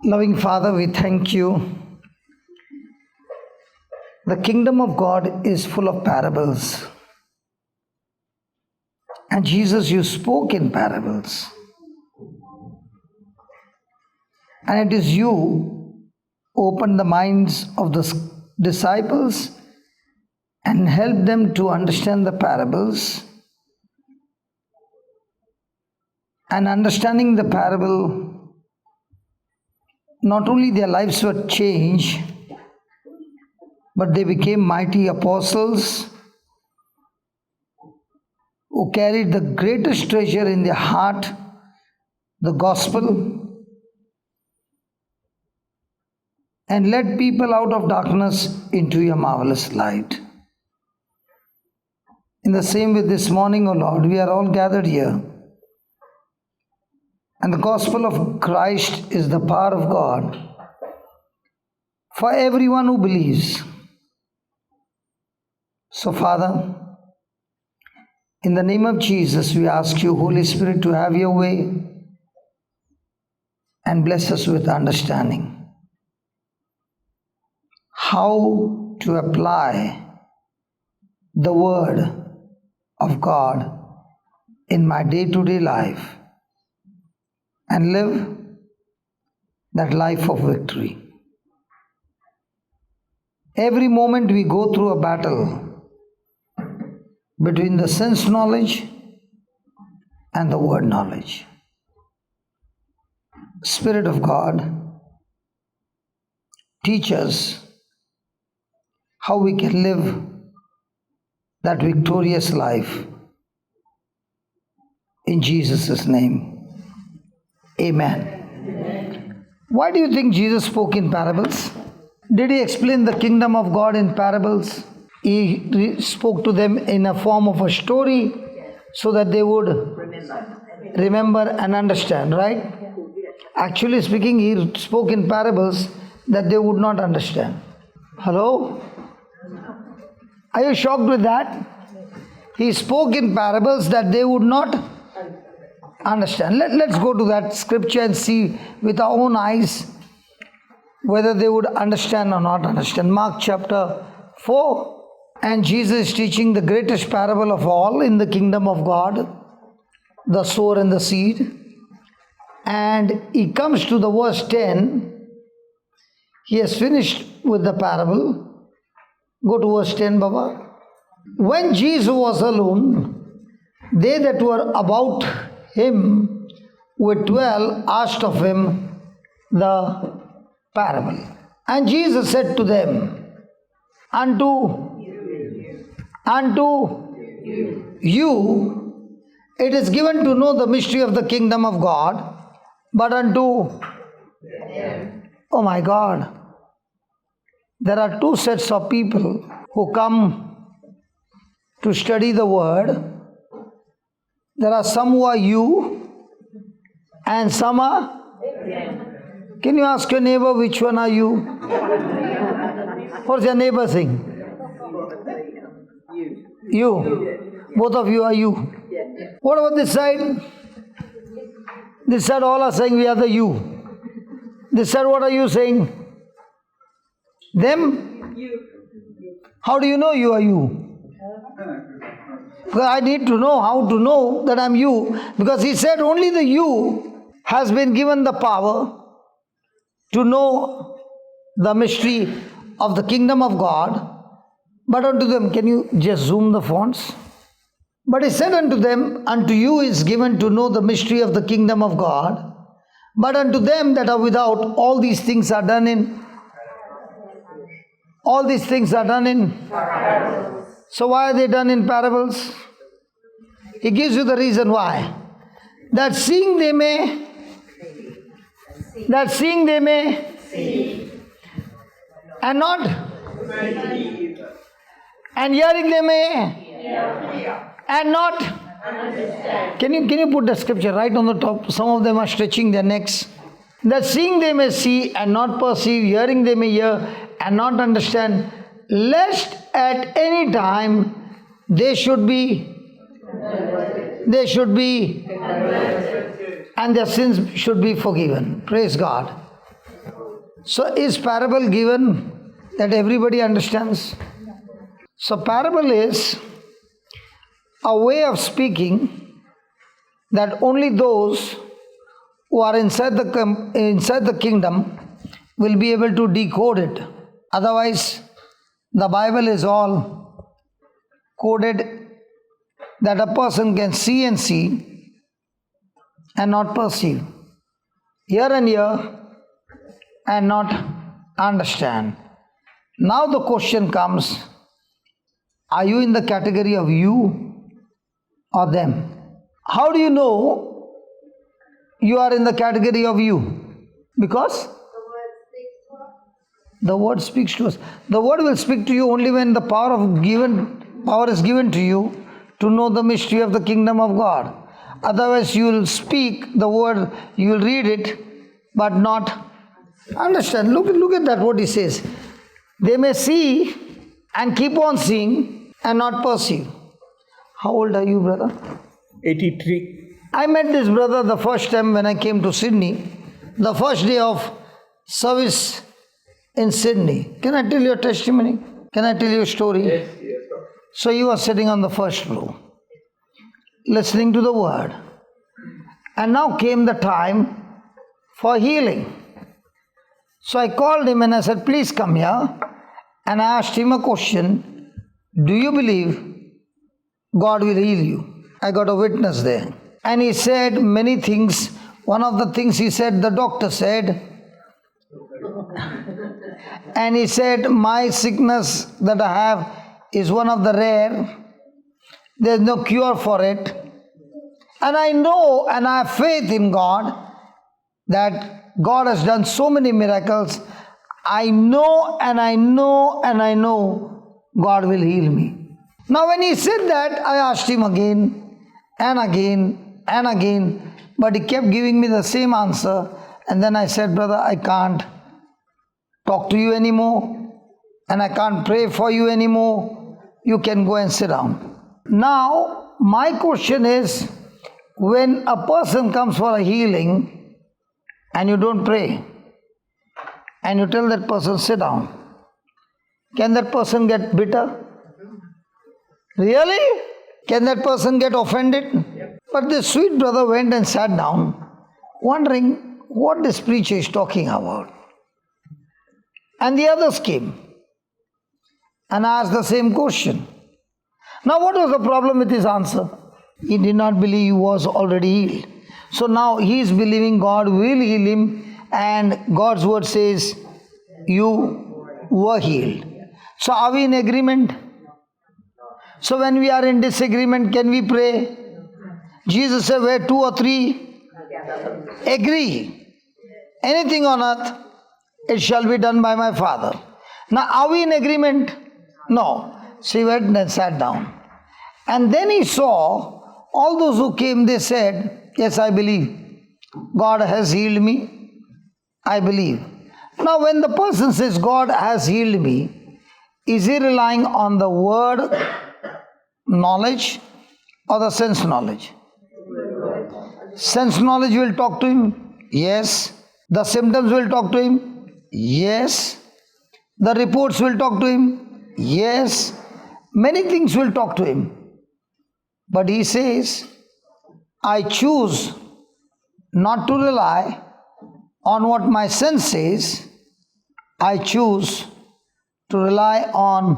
Loving Father, we thank you. The kingdom of God is full of parables. And Jesus, you spoke in parables. And it is you who opened the minds of the disciples and helped them to understand the parables. And understanding the parable, not only their lives were changed, but they became mighty apostles who carried the greatest treasure in their heart, the gospel, and led people out of darkness into your marvelous light. In the same way this morning, O Lord, we are all gathered here. And the gospel of Christ is the power of God for everyone who believes. So, Father, in the name of Jesus, we ask you, Holy Spirit, to have your way and bless us with understanding. How to apply the word of God in my day-to-day life and live that life of victory. Every moment we go through a battle between the sense knowledge and the word knowledge. Spirit of God, teach us how we can live that victorious life. In Jesus' name. Amen. Why do you think Jesus spoke in parables? Did he explain the kingdom of God in parables? He spoke to them in a form of a story so that they would remember and understand, right? Actually speaking, he spoke in parables that they would not understand. Hello? Are you shocked with that? He spoke in parables that they would not understand. Let's go to that scripture and see with our own eyes whether they would understand or not understand. Mark chapter 4. And Jesus is teaching the greatest parable of all in the kingdom of God, the sower and the seed. And he comes to the verse 10. He has finished with the parable. Go to verse 10, Baba. When Jesus was alone, they that were about him with 12 asked of him the parable. And Jesus said to them, Unto you it is given to know the mystery of the kingdom of God, but unto, oh my God, there are two sets of people who come to study the word. There are some who are you and some are. Can you ask your neighbor which one are you? What's your neighbor saying? You. Both of you are you. What about this side? This side all are saying we are the you. This side what are you saying? Them? How do you know you are you? Because I need to know how to know that I'm you. Because he said only the you has been given the power to know the mystery of the kingdom of God. But unto them, can you just zoom the fonts? But he said unto them, unto you is given to know the mystery of the kingdom of God. But unto them that are without, all these things are done in. All these things are done in parables. So why are they done in parables? He gives you the reason why. That seeing they may see, and not, and hearing they may, and not. Can you put the scripture right on the top? Some of them are stretching their necks. That seeing they may see and not perceive, hearing they may hear and not understand, lest at any time they should be, and their sins should be forgiven. Praise God. So is parable given that everybody understands? So parable is a way of speaking that only those who are inside the kingdom will be able to decode it. Otherwise, the Bible is all coded that a person can see and not perceive, hear and not understand. Now the question comes, are you in the category of you or them? How do you know you are in the category of you? Because the word speaks to us. The word will speak to you only when the power is given to you to know the mystery of the kingdom of God. Otherwise, you will speak the word, you will read it, but not understand. Look at that, what he says. They may see and keep on seeing and not perceive. How old are you, brother? 83. I met this brother the first time when I came to Sydney, the first day of service in Sydney. Can I tell you a testimony? Can I tell you a story? Yes. So you are sitting on the first row, listening to the word. And now came the time for healing. So I called him and I said, please come here. And I asked him a question. Do you believe God will heal you? I got a witness there. And he said many things. One of the things he said, the doctor said. And he said, my sickness that I have is one of the rare. There's no cure for it. And I know and I have faith in God that God has done so many miracles. I know and I know and I know God will heal me. Now when he said that, I asked him again and again and again, but he kept giving me the same answer. And then I said, brother, I can't talk to you anymore and I can't pray for you anymore. You can go and sit down. Now, my question is, when a person comes for a healing and you don't pray and you tell that person sit down, can that person get bitter? Really? Can that person get offended? But this sweet brother went and sat down, wondering what this preacher is talking about. And the others came and asked the same question. Now what was the problem with his answer? He did not believe he was already healed. So now he is believing God will heal him, and God's word says you were healed. So are we in agreement? So when we are in disagreement, can we pray? Jesus said, where two or three agree, anything on earth, it shall be done by my Father. Now are we in agreement? No. So he went and sat down. And then he saw all those who came, they said, yes, I believe. God has healed me. I believe. Now when the person says God has healed me, is he relying on the word knowledge or the sense knowledge? Sense knowledge will talk to him. Yes. The symptoms will talk to him. Yes. The reports will talk to him. Yes. Many things will talk to him. But he says, I choose not to rely on what my sense says. I choose to rely on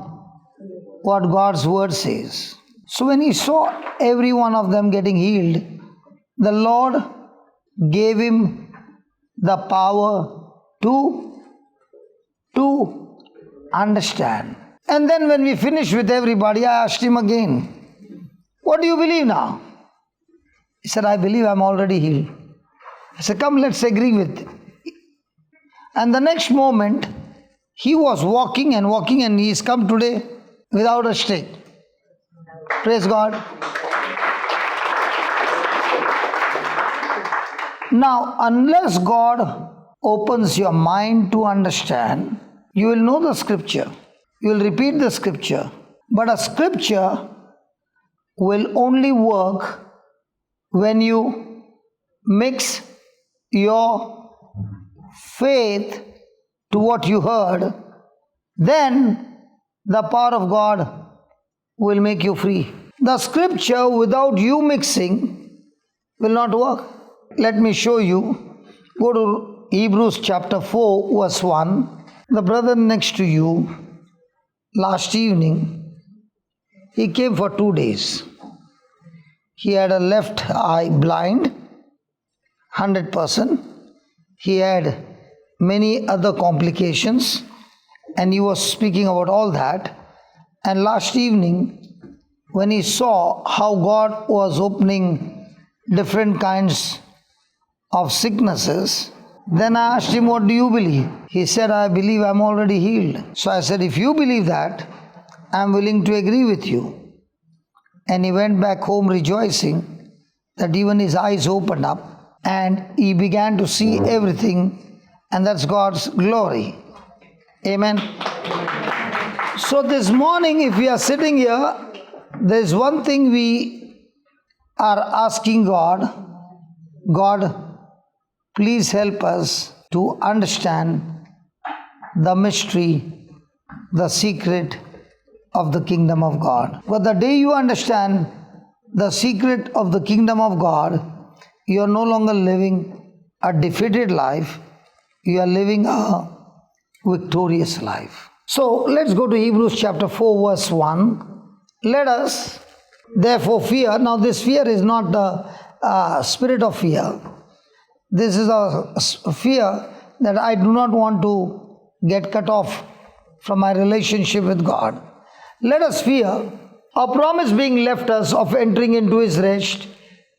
what God's word says. So when he saw every one of them getting healed, the Lord gave him the power to understand. And then when we finished with everybody, I asked him again, what do you believe now? He said, I believe I'm already healed. I said, come, let's agree with it. And the next moment, he was walking and he's come today without a stick. Praise God. Now, unless God opens your mind to understand, you will know the scripture. You will repeat the scripture. But a scripture will only work when you mix your faith to what you heard, then the power of God will make you free. The scripture without you mixing will not work. Let me show you. Go to Hebrews chapter 4 verse 1. The brother next to you last evening, he came for 2 days. He had a left eye blind, 100%. He had many other complications and he was speaking about all that. And last evening, when he saw how God was opening different kinds of sicknesses, then I asked him, what do you believe? He said, I believe I'm already healed. So I said, if you believe that, I'm willing to agree with you. And he went back home rejoicing that even his eyes opened up and he began to see everything, and that's God's glory. Amen. So this morning, if we are sitting here, there's one thing we are asking God. God, please help us to understand the mystery, the secret of the kingdom of God. But the day you understand the secret of the kingdom of God, you are no longer living a defeated life, you are living a victorious life. So let's go to Hebrews chapter 4 verse 1. Let us therefore fear. Now this fear is not the spirit of fear. This is a fear that I do not want to get cut off from my relationship with God. Let us fear, a promise being left us of entering into His rest.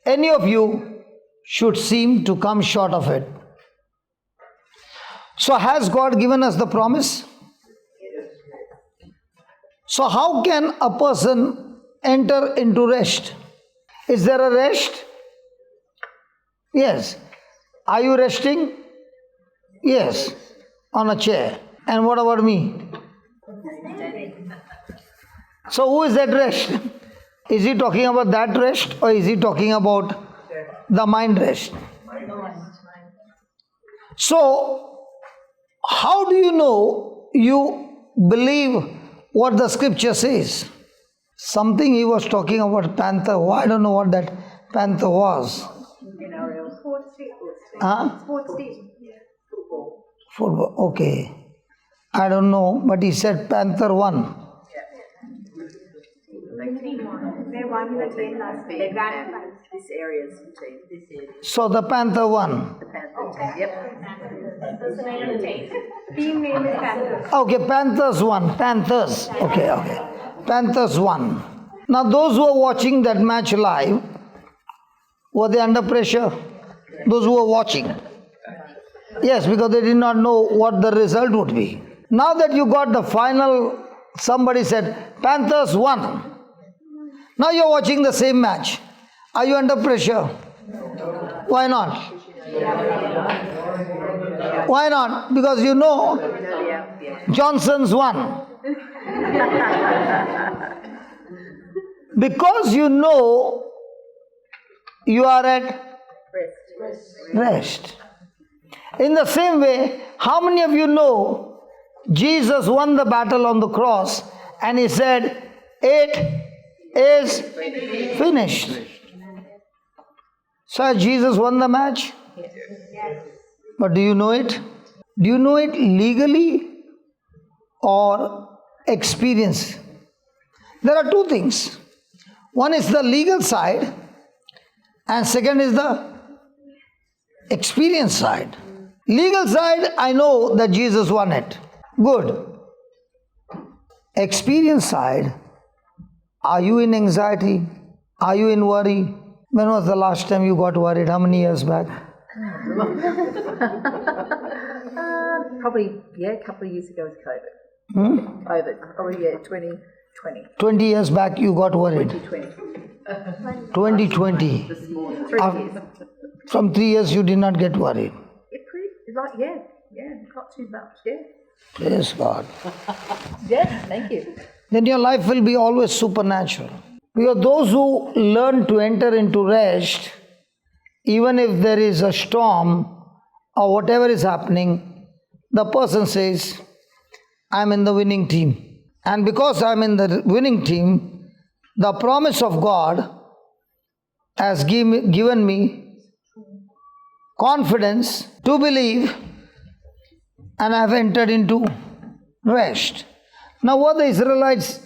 Any of you should seem to come short of it. So has God given us the promise? So how can a person enter into rest? Is there a rest? Yes. Are you resting? Yes. On a chair. And what about me? So who is that rest? Is he talking about that rest, or is he talking about the mind rest? So how do you know you believe what the scripture says? Something he was talking about panther. Oh, I don't know what that panther was. Huh? Football. Okay. I don't know, but he said Panther won. This area's team. So the Panther won. The Panther team, yep. Team name is Panthers. Okay, Panthers won. Panthers. Okay. Panthers won. Now those who are watching that match live, were they under pressure? Those who were watching. Yes, because they did not know what the result would be. Now that you got the final, somebody said, Panthers won. Now you're watching the same match. Are you under pressure? Why not? Why not? Because you know Johnson's won. Because you know you are at rest. In the same way, how many of you know Jesus won the battle on the cross and he said, it is finished. So Jesus won the match? But do you know it? Do you know it legally or experience? There are two things. One is the legal side and second is the experience side. Legal side, I know that Jesus won it. Good. Experience side, are you in anxiety? Are you in worry? When was the last time you got worried? How many years back? Probably, a couple of years ago with COVID. COVID, probably, 2020. 20 years back you got worried. 2020. 2020. 3 years. From 3 years you did not get worried. Not too much, yeah. Praise God. Yeah, thank you. Then your life will be always supernatural. Because those who learn to enter into rest, even if there is a storm or whatever is happening, the person says, I'm in the winning team. And because I'm in the winning team, the promise of God has given me confidence to believe, and I have entered into rest. Now, were the Israelites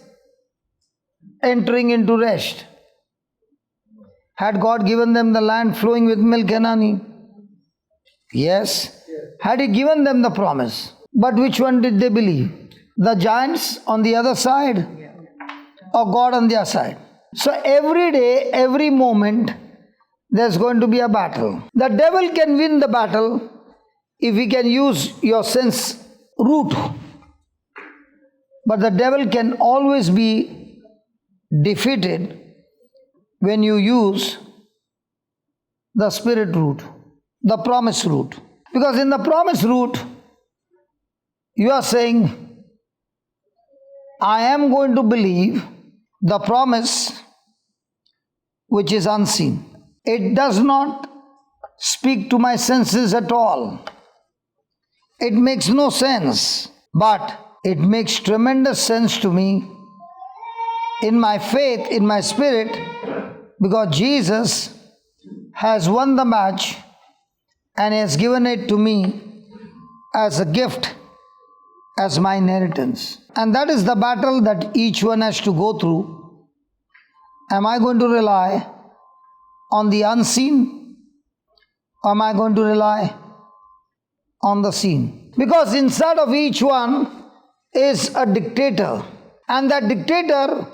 entering into rest? Had God given them the land flowing with milk and honey? Yes. Had He given them the promise? But which one did they believe? The giants on the other side or God on their side? So every day, every moment, there's going to be a battle. The devil can win the battle if he can use your sense root. But the devil can always be defeated when you use the spirit root, the promise root. Because in the promise root, you are saying, I am going to believe the promise which is unseen. It does not speak to my senses at all. It makes no sense, but it makes tremendous sense to me in my faith, in my spirit, because Jesus has won the match and has given it to me as a gift, as my inheritance. And that is the battle that each one has to go through. Am I going to rely on the unseen, or am I going to rely on the seen? Because inside of each one is a dictator, and that dictator,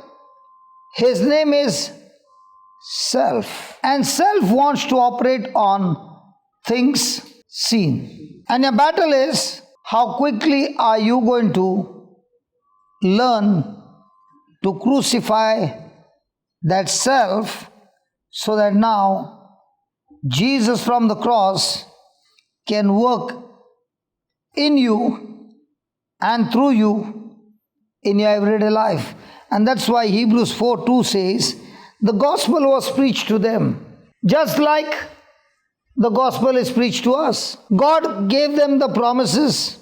his name is self, and self wants to operate on things seen. And your battle is, how quickly are you going to learn to crucify that self, so that now Jesus from the cross can work in you and through you in your everyday life. And that's why Hebrews 4:2 says, the gospel was preached to them, just like the gospel is preached to us. God gave them the promises.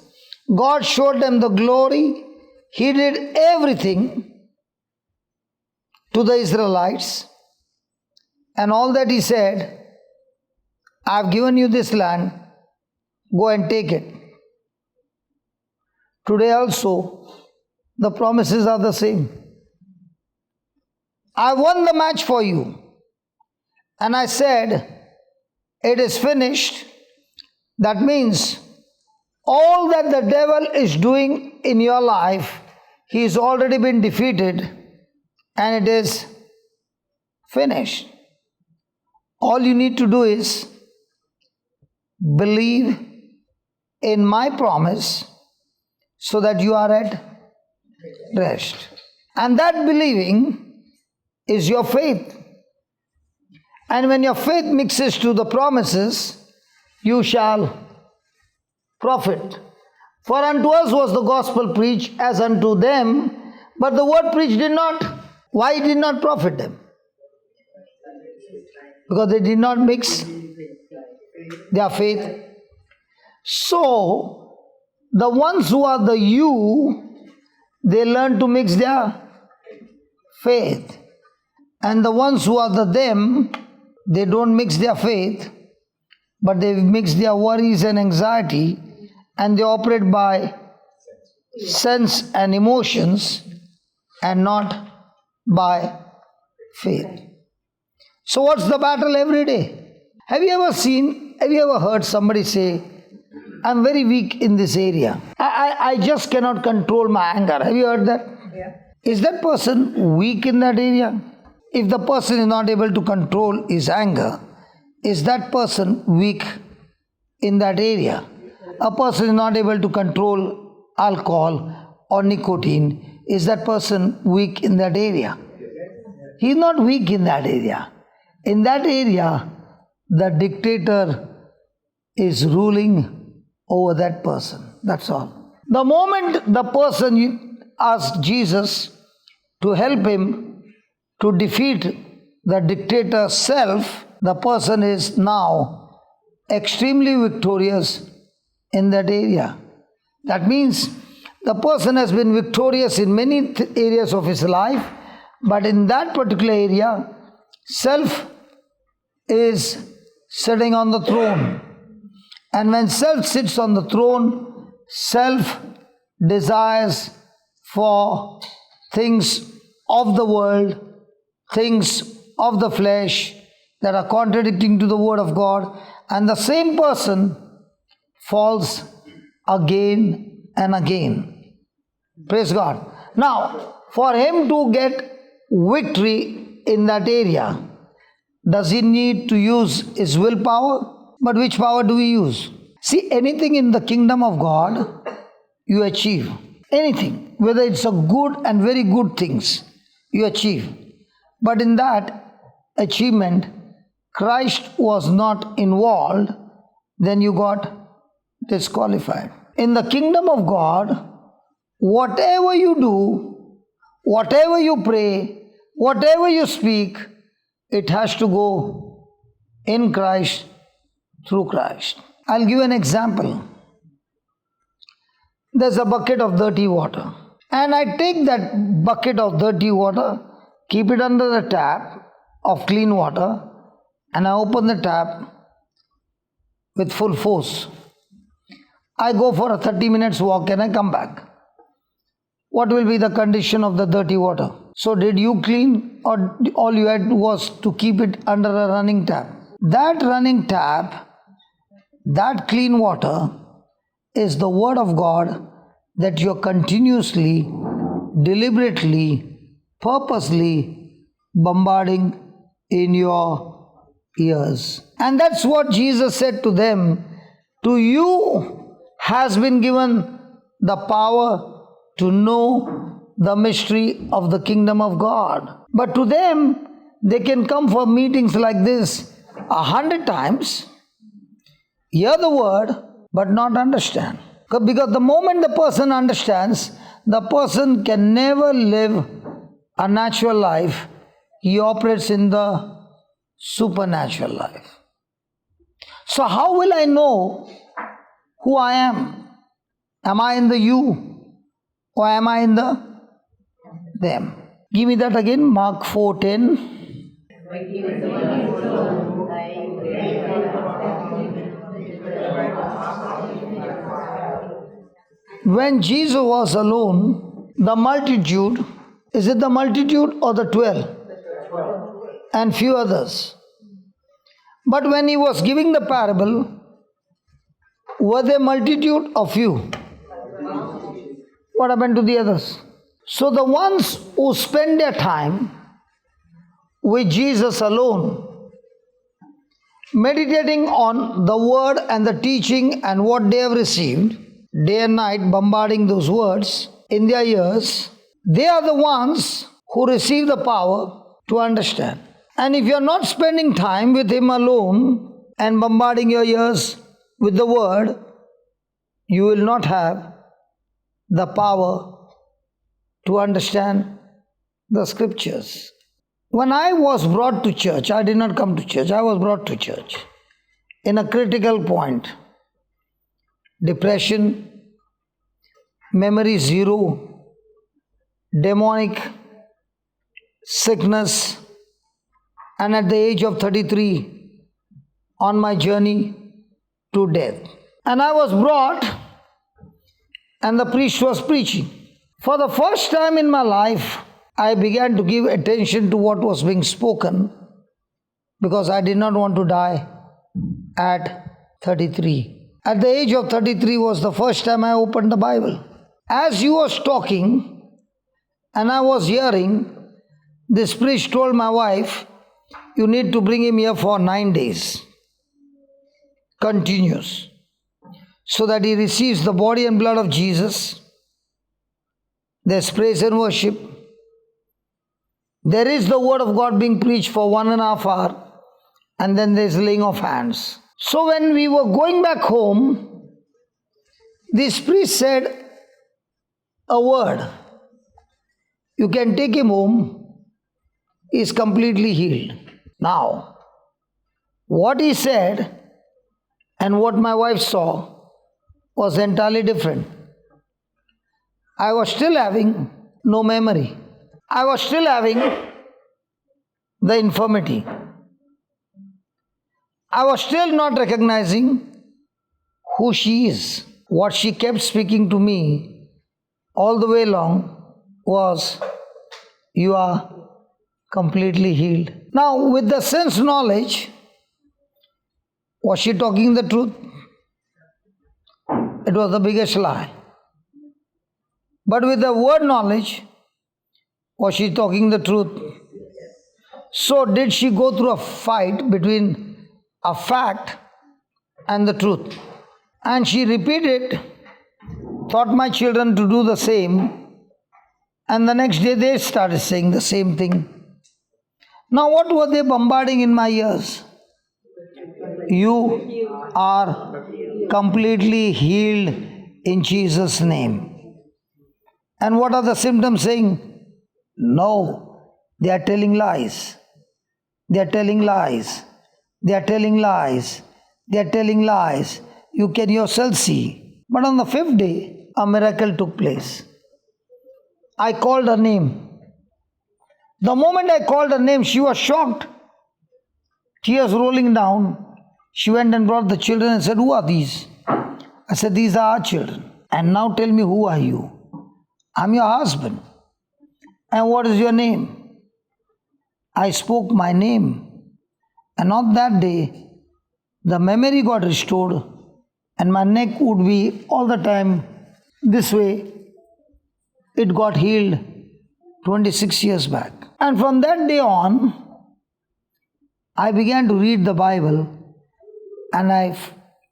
God showed them the glory. He did everything to the Israelites. And all that He said, I've given you this land, go and take it. Today also, the promises are the same. I won the match for you. And I said, it is finished. That means all that the devil is doing in your life, he has already been defeated, and it is finished. All you need to do is believe in my promise, so that you are at rest. And that believing is your faith. And when your faith mixes to the promises, you shall profit. For unto us was the gospel preached as unto them, but the word preached did not. Why it did not profit them? Because they did not mix their faith. So, the ones who are the you, they learn to mix their faith. And the ones who are the them, they don't mix their faith, but they mix their worries and anxiety, and they operate by sense and emotions and not by faith. So what's the battle every day? Have you ever heard somebody say, I'm very weak in this area. I just cannot control my anger. Have you heard that? Yeah. Is that person weak in that area? If the person is not able to control his anger, is that person weak in that area? A person is not able to control alcohol or nicotine, is that person weak in that area? He is not weak in that area. In that area, the dictator is ruling over that person. That's all. The moment the person asks Jesus to help him to defeat the dictator's self, the person is now extremely victorious in that area. That means the person has been victorious in many areas of his life, but in that particular area, self is sitting on the throne. And when self sits on the throne, self desires for things of the world, things of the flesh that are contradicting to the word of God, and the same person falls again and again. Praise God. Now, for him to get victory in that area, does he need to use his willpower? But which power do we use? See, anything in the kingdom of God, you achieve. Anything, whether it's a good and very good things, you achieve. But in that achievement, Christ was not involved, then you got disqualified. In the kingdom of God, whatever you do, whatever you pray, whatever you speak, it has to go in Christ, through Christ. I'll give an example. There's a bucket of dirty water, and I take that bucket of dirty water, keep it under the tap of clean water, and I open the tap with full force. I go for a 30 minutes walk and I come back. What will be the condition of the dirty water? So did you clean, or all you had was to keep it under a running tap? That running tap, that clean water is the word of God that you're continuously, deliberately, purposely bombarding in your ears. And that's what Jesus said to them. To you has been given the power to know the mystery of the kingdom of God. But to them, they can come for meetings like this 100 times, hear the word, but not understand. Because the moment the person understands, the person can never live a natural life. He operates in the supernatural life. So how will I know who I am? Am I in the you, or am I in the them? Give me that again, Mark 4:10. When Jesus was alone, the multitude, is it the multitude or the 12? And few others. But when he was giving the parable, were they multitude or few? What happened to the others? So the ones who spend their time with Jesus alone, meditating on the word and the teaching and what they have received, day and night bombarding those words in their ears, they are the ones who receive the power to understand. And if you are not spending time with him alone and bombarding your ears with the word, you will not have the power to understand the scriptures. When I was brought to church, I did not come to church, I was brought to church in a critical point. Depression, memory zero, demonic sickness, and at the age of 33, on my journey to death. And I was brought, and the priest was preaching. For the first time in my life, I began to give attention to what was being spoken, because I did not want to die at 33. At the age of 33 was the first time I opened the Bible. As he was talking and I was hearing, this priest told my wife, you need to bring him here for 9 days, continuous, so that he receives the body and blood of Jesus. There's praise and worship. There is the word of God being preached for 1.5 hours, and then there's laying of hands. So when we were going back home, this priest said a word. You can take him home. He is completely healed. Now, what he said and what my wife saw was entirely different. I was still having no memory. I was still having the infirmity. I was still not recognizing who she is. What she kept speaking to me all the way long was, you are completely healed. Now, with the sense knowledge, was she talking the truth? It was the biggest lie. But with the word knowledge, was she talking the truth? So did she go through a fight between a fact and the truth? And she repeated, taught my children to do the same, and the next day they started saying the same thing. Now what were they bombarding in my ears? You are completely healed in Jesus' name. And what are the symptoms saying? No, they are telling lies. They are telling lies. They are telling lies. They are telling lies. You can yourself see. But on the fifth day, a miracle took place. I called her name. The moment I called her name, she was shocked. Tears rolling down. She went and brought the children and said, who are these? I said, these are our children. And now tell me, who are you? I'm your husband. And what is your name? I spoke my name. And on that day, the memory got restored, and my neck would be all the time this way. It got healed 26 years back. And from that day on, I began to read the Bible, and I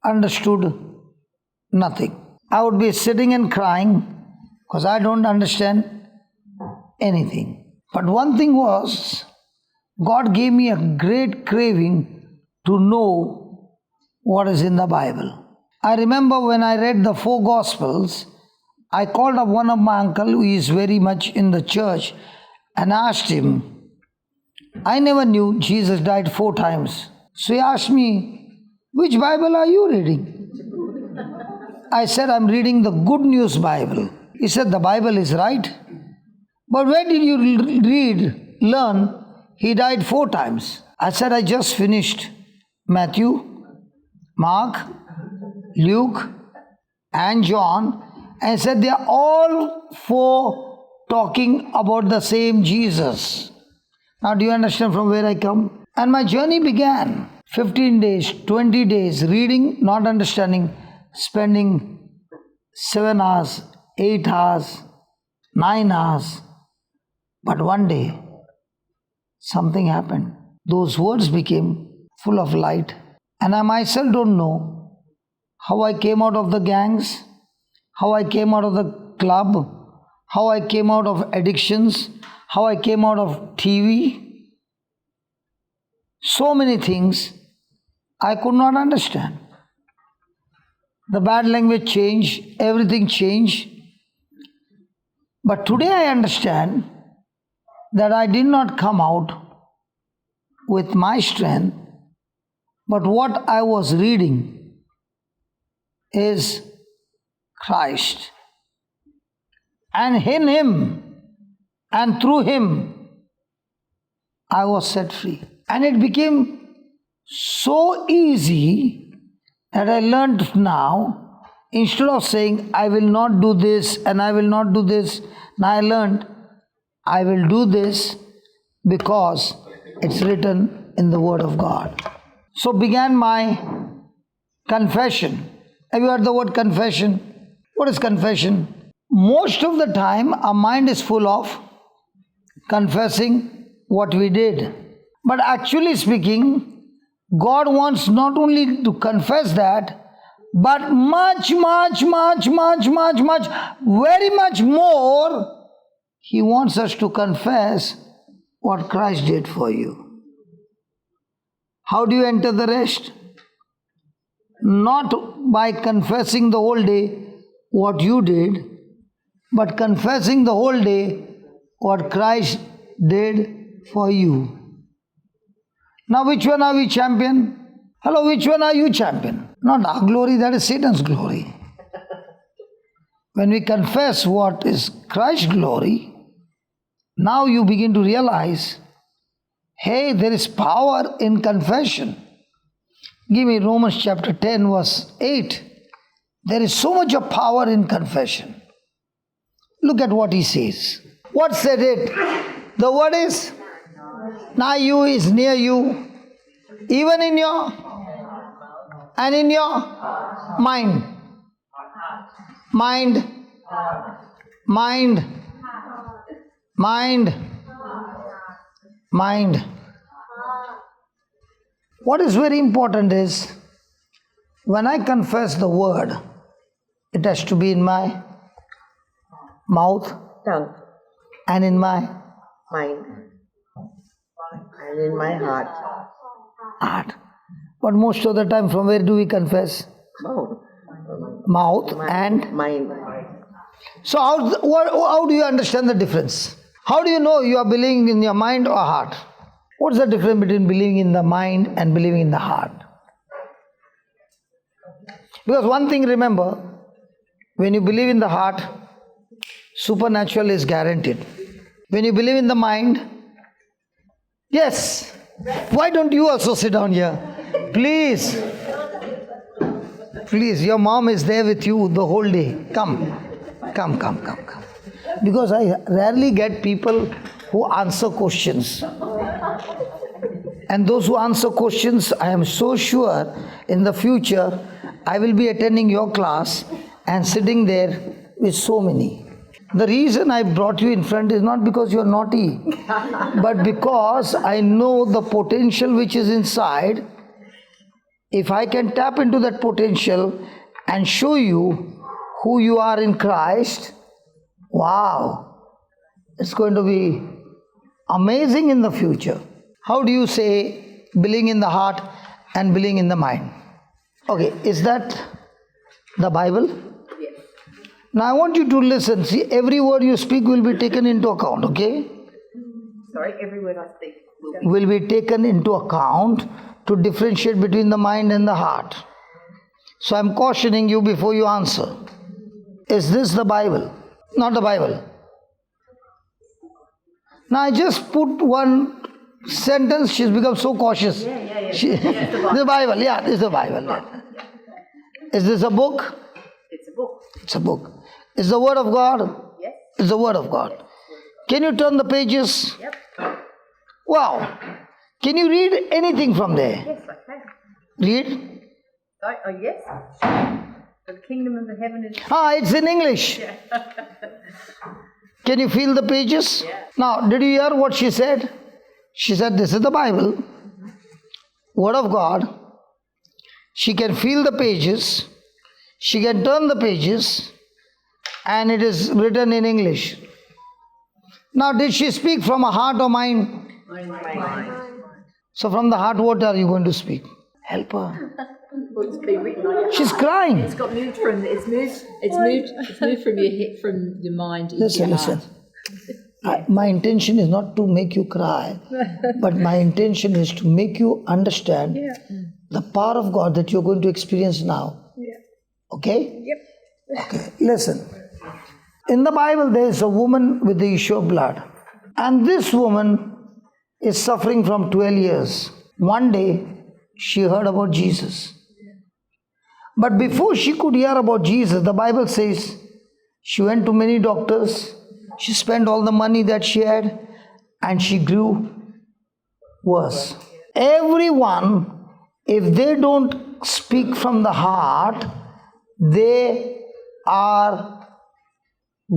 understood nothing. I would be sitting and crying because I don't understand anything. But one thing was, God gave me a great craving to know what is in the Bible. I remember when I read the 4 Gospels, I called up one of my uncle who is very much in the church and asked him, I never knew Jesus died 4 times. So he asked me, which Bible are you reading? I said, I'm reading the Good News Bible. He said, the Bible is right. But where did you learn he died 4 times? I said, I just finished Matthew, Mark, Luke, and John. And I said, they are all 4 talking about the same Jesus. Now, do you understand from where I come? And my journey began. 15 days, 20 days, reading, not understanding, spending 7 hours, 8 hours, 9 hours. But one day, something happened. Those words became full of light. And I myself don't know how I came out of the gangs, how I came out of the club, how I came out of addictions, how I came out of TV. So many things I could not understand. The bad language changed, everything changed. But today I understand that I did not come out with my strength, but what I was reading is Christ. And in Him and through Him, I was set free. And it became so easy that I learned now, instead of saying, I will not do this and I will not do this, now I learned, I will do this because it's written in the Word of God. So began my confession. Have you heard the word confession? What is confession? Most of the time, our mind is full of confessing what we did. But actually speaking, God wants not only to confess that, but much, very much more, He wants us to confess what Christ did for you. How do you enter the rest? Not by confessing the whole day what you did, but confessing the whole day what Christ did for you. Now, which one are we champion? Hello, which one are you champion? Not our glory, that is Satan's glory. When we confess what is Christ's glory, now you begin to realize, hey, there is power in confession. Give me Romans chapter 10 verse 8. There is so much of power in confession. Look at what he says. What said it? The word is nigh you, is near you, even in your and in your mind. Mind. What is very important is, when I confess the word, it has to be in my mouth tongue, and in my mind, and in my heart. heart. But most of the time, from where do we confess? Mouth. Mouth and mind. so how do you understand the difference? How do you know you are believing in your mind or heart? What's the difference between believing in the mind and believing in the heart? Because one thing, remember, when you believe in the heart, supernatural is guaranteed. When you believe in the mind, yes. Why don't you also sit down here? Please. Please, your mom is there with you the whole day. Come. Because I rarely get people who answer questions. And those who answer questions, I am so sure in the future I will be attending your class and sitting there with so many. The reason I brought you in front is not because you are naughty, but because I know the potential which is inside. If I can tap into that potential and show you who you are in Christ, wow, it's going to be amazing in the future. How do you say believing in the heart and believing in the mind? Okay, is that the Bible? Yes. Now I want you to listen. See, every word you speak will be taken into account, okay? Sorry, every word I speak Will be taken into account to differentiate between the mind and the heart. So I'm cautioning you before you answer. Is this the Bible? Not the Bible. Now I just put one sentence, she's become so cautious. The Bible, yeah, it's the Bible. Yeah. Is this a book? It's a book. It's a book. Is the Word of God? Yes. It's the Word of God. Can you turn the pages? Yep. Wow. Can you read anything from there? Yes, I can. Read. Oh yes. For the kingdom of the heaven is. It's in English. Can you feel the pages? Yeah. Now, did you hear what she said? She said, this is the Bible, Word of God. She can feel the pages. She can turn the pages. And it is written in English. Now, did she speak from a heart or mind? Mind. So from the heart, what are you going to speak? Help her. Well, it's been written on your She's heart. crying. It's got moved from. It's moved from your head, from your mind into Listen, your heart. My intention is not to make you cry, but my intention is to make you understand the power of God that you're going to experience now. Okay? Yep. Okay, listen. In the Bible, there is a woman with the issue of blood. And this woman is suffering from 12 years. One day, she heard about Jesus. But before she could hear about Jesus, the Bible says she went to many doctors, she spent all the money that she had, and she grew worse. Everyone, if they don't speak from the heart, they are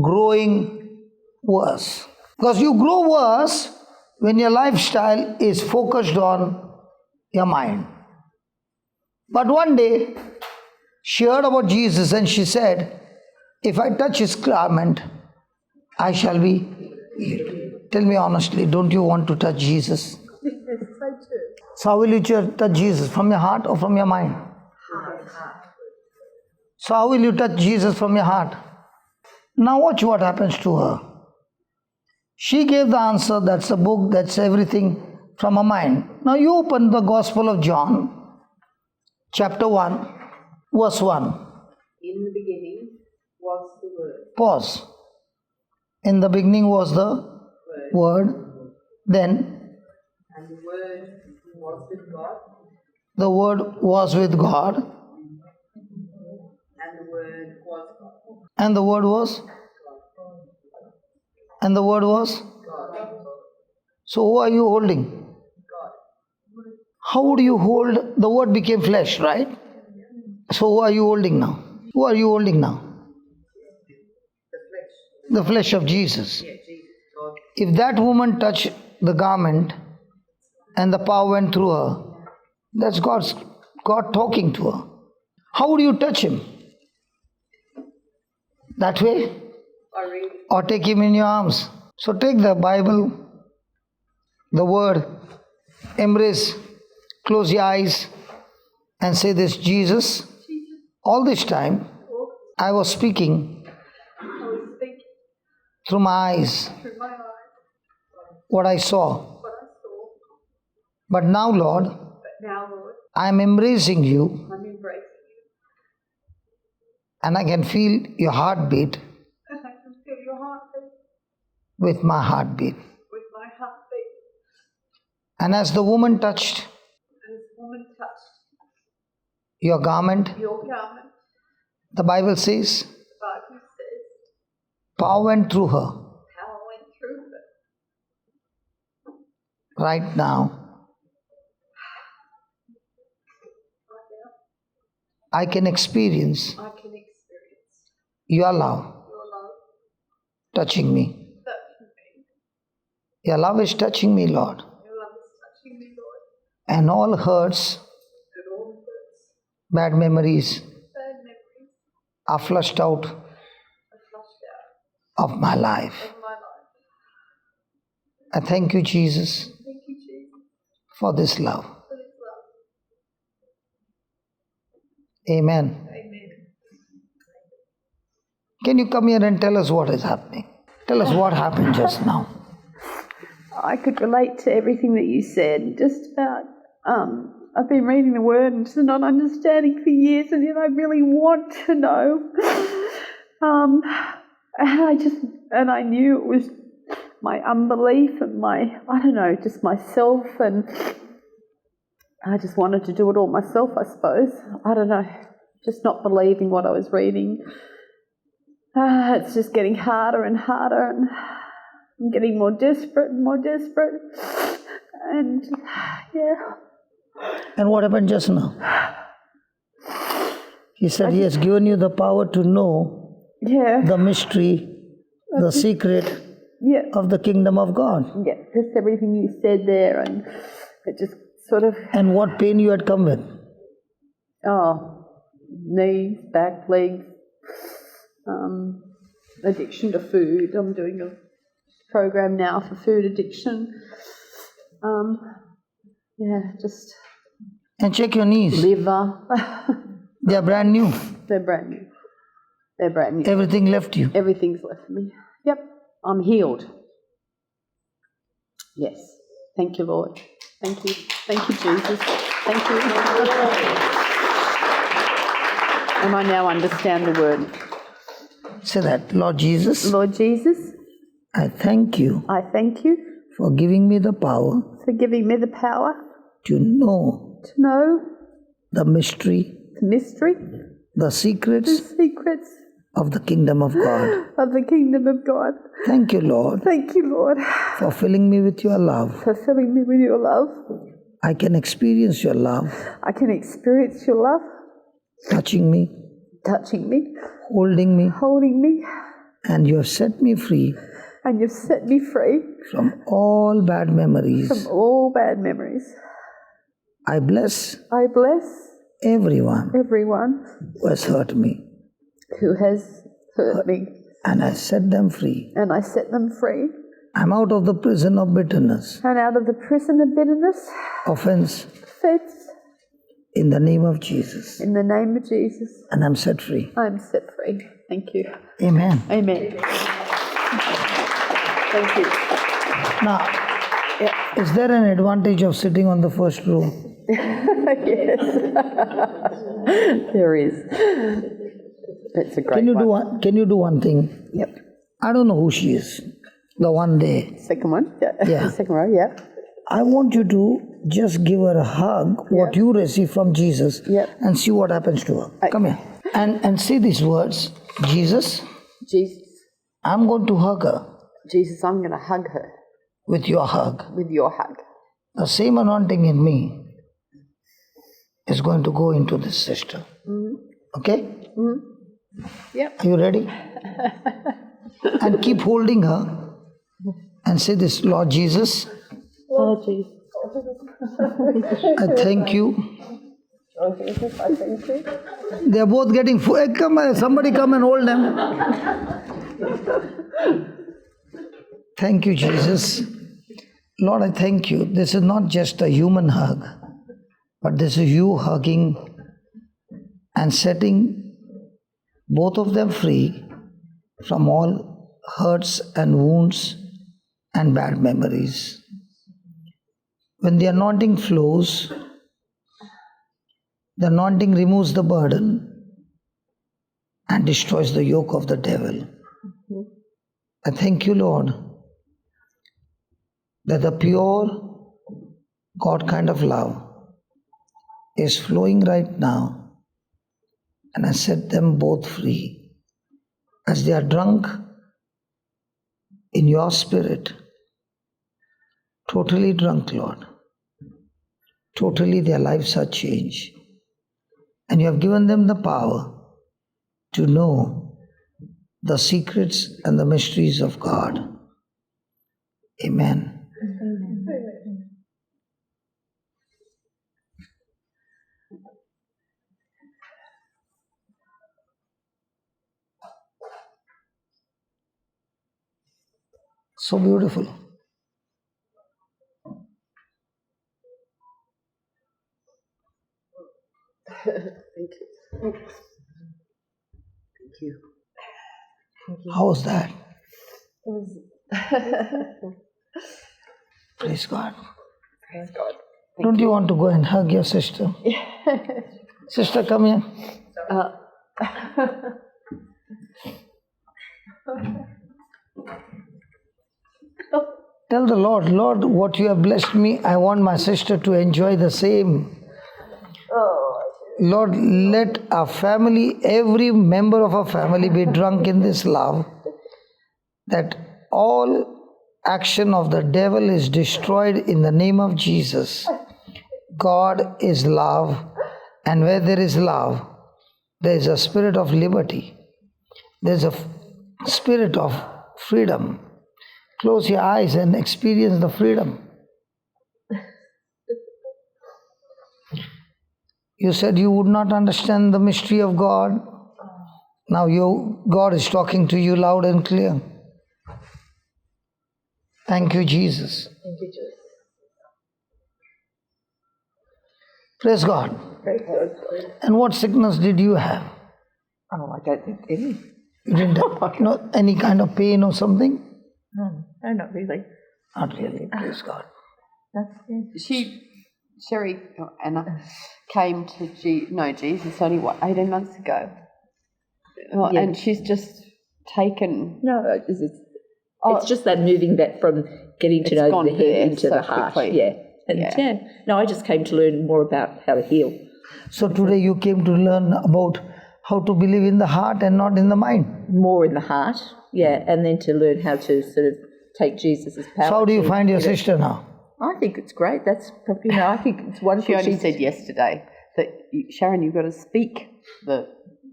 growing worse. Because you grow worse when your lifestyle is focused on your mind. But one day, she heard about Jesus and she said, if I touch his garment, I shall be healed. Tell me honestly, don't you want to touch Jesus? Yes, so too. So how will you touch Jesus? From your heart or from your mind? Heart. So how will you touch Jesus from your heart? Now watch what happens to her. She gave the answer, that's a book, that's everything from her mind. Now you open the Gospel of John, chapter 1, verse 1. In the beginning was the Word. Pause. In the beginning was the Word. Then And the Word was with God. the Word was with God. And the Word was God. And the Word was? And the Word was? God. So who are you holding? God. How would you hold? The Word became flesh, right? So who are you holding now? Who are you holding now? The flesh. The flesh of Jesus. Yeah, Jesus. God. If that woman touched the garment and the power went through her, that's God talking to her. How would you touch him? That way? I read. Or take him in your arms? So take the Bible, the Word, embrace, close your eyes and say this: Jesus, all this time I was speaking I was speaking through my eyes through my eyes what I saw. what I saw. But now, Lord, But now, Lord, I am embracing you I'm embracing you. and I can feel your heartbeat And I can feel your heartbeat with my heartbeat. with my heartbeat. And as the woman touched And this woman touched your garment, your garment. the Bible says, The Bible says power went through her. power went through her. Right now, Right now, I can experience I can experience your love your love touching me. touching me. Your love is touching me, Lord. Your love is touching me, Lord. And all hurts, And all the hurts, bad memories bad memories are flushed out are flushed out of my life. of my life. I thank you, Jesus, Thank you, Jesus, for this love. for this love. Amen. Amen. Can you come here and tell us what is happening? Tell us what happened just now. I could relate to everything that you said, just about, I've been reading the Word and just not understanding for years, and yet I really want to know. And I knew it was my unbelief and just myself, and I just wanted to do it all myself, I suppose. I don't know, just not believing what I was reading. It's just getting harder and harder, and I'm getting more desperate and more desperate. And yeah. And what happened just now? He said he has given you the power to know Yeah. the mystery, the secret Yeah. of the kingdom of God. Yeah. Just everything you said there, and it just sort of, And what pain you had come with. knees, back, legs, addiction to food. I'm doing a program now for food addiction. Just And check your knees. liver. They are brand new. They're brand new. They're brand new. Everything left you. Everything's left me. Yep, I'm healed. Yes. Thank you, Lord. Thank you. Thank you, Jesus. Thank you. And I now understand the word. Say that, Lord Jesus, Lord Jesus, I thank you I thank you for giving me the power for giving me the power to know to know the mystery, the mystery, the the secrets secrets of the kingdom of God. of the kingdom of God. Thank you, Lord, Thank you, Lord, for filling me with your love. for filling me with your love. I can experience your love, I can experience your love touching me, touching me, holding me, holding me, and you have set me free and you've set me free from all bad memories. from all bad memories. I bless I bless everyone everyone who has hurt me, who has hurt me, and I set them free. and I set them free. I'm out of the prison of bitterness, And out of the prison of bitterness, offense, offense, in the name of Jesus. in the name of Jesus, And I'm set free. I'm set free. Thank you. Amen. Amen. Thank you. Now, is there an advantage of sitting on the first row? Yes. There is. It's a great Can you one. do one? Can you do one thing? Yep. I don't know who she is. The one day. Second one. Yeah. Yeah. Second row. Yeah. I want you to just give her a hug, what you receive from Jesus, Yep. and see what happens to her. Come here. And say these words. Jesus, Jesus. I'm going to hug her Jesus, I'm going to hug her with your hug. with your hug. The same anointing in me is going to go into this sister. Okay? Yep. Are you ready? And keep holding her and say this, Lord Jesus, Oh, Jesus. I thank you. Oh, Jesus, I thank you. They're both getting full. Hey, come on, somebody come and hold them. Thank you, Jesus. Lord, I thank you. This is not just a human hug, but this is you hugging and setting both of them free from all hurts and wounds and bad memories. When the anointing flows, the anointing removes the burden and destroys the yoke of the devil. I thank you, Lord, that the pure God kind of love is flowing right now, and I set them both free as they are drunk in your spirit, totally drunk, Lord. Totally their lives are changed, and you have given them the power to know the secrets and the mysteries of God. Amen. So beautiful. Thank you. Thank you. How was that? Praise God. Praise God. Don't you want to go and hug your sister? Sister, come here. Tell the Lord, Lord, what you have blessed me, I want my sister to enjoy the same. Lord, let our family, every member of our family be drunk in this love, that all action of the devil is destroyed in the name of Jesus. God is love, and where there is love, there is a spirit of liberty. There is a spirit of freedom. Close your eyes and experience the freedom. You said you would not understand the mystery of God. Now God is talking to you loud and clear. Thank you, Jesus. Thank you, Jesus. Praise God. Praise God. And what sickness did you have? Oh, I don't think any. You didn't have any kind of pain or something? No, not really. Not really. Praise God. Sherry, Anna, came to Jesus only 18 months ago. And she's just taken. No, it's just that moving that from getting to It's know gone the head there into so the heart. quickly. Yeah. And no, I just came to learn more about how to heal. So today you came to learn about how to believe in the heart and not in the mind. More in the heart, yeah, and then to learn how to sort of take Jesus' power. So how do you to find your give it. sister now? I think it's great. That's probably, I think it's wonderful. She only said yesterday that, Sharon, you've got to speak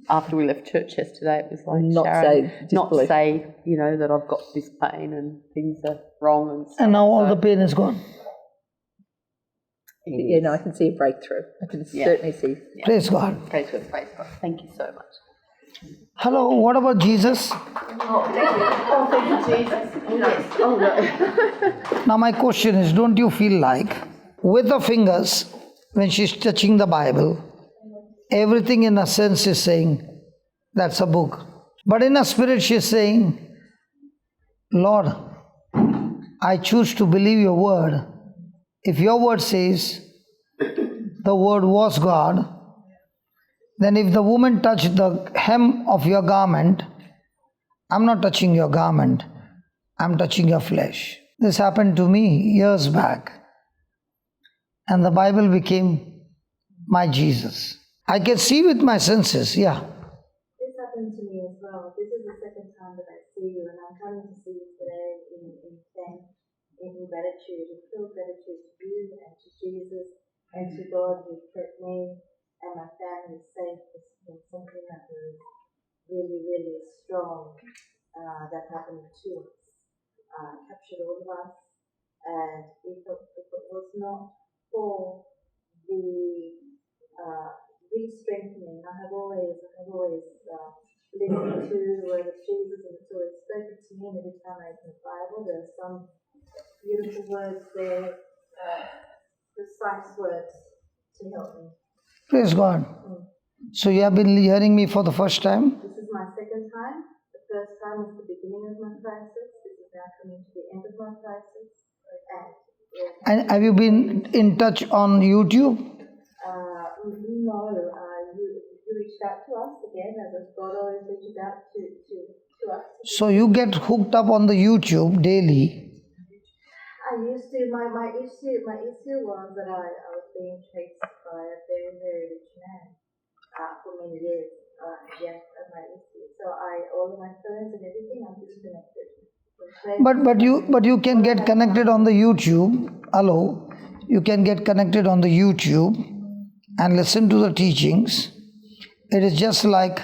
after we left church yesterday. It was like, Not Sharon, say not disbelief. say, that I've got this pain and things are wrong and stuff. And now all the pain is gone. Yeah, no, I can see a breakthrough. I can certainly see. Yeah. Praise God. Praise God, praise God. Thank you so much. Hello, what about Jesus? Oh, thank you, Jesus. Oh, yes. Oh, no. Now my question is, don't you feel like with the fingers, when she's touching the Bible, everything in a sense is saying, that's a book. But in a spirit she's saying, Lord, I choose to believe your word. If your word says the word was God, then if the woman touched the hem of your garment, I'm not touching your garment, I'm touching your flesh. This happened to me years back. And the Bible became my Jesus. I can see with my senses, yeah. This happened to me as well. This is the second time that I see you, and I'm coming to see you today in thanks, in gratitude, in full gratitude to you and to Jesus and to God who kept me and my family safe. This was something that was really, really strong that happened to us, captured all of us. And if it was not for the re-strengthening, I have always listened to the word of Jesus, and it's always spoken to me. And every time I open the Bible, there are some beautiful words there, precise words to help me. Praise God. So you have been hearing me for the first time? This is my second time. The first time was the beginning of my crisis. This is now coming to the end of my crisis. And have you been in touch on YouTube? No, you reached out to us again, as God always reaches out to us. So you get hooked up on the YouTube daily. I used to. My issue was that I was being chased by a very, very rich man for many years. Yes, as my issue. So all of my phones and everything, I'm disconnected. But you can get connected on the YouTube. Hello, you can get connected on the YouTube and listen to the teachings. It is just like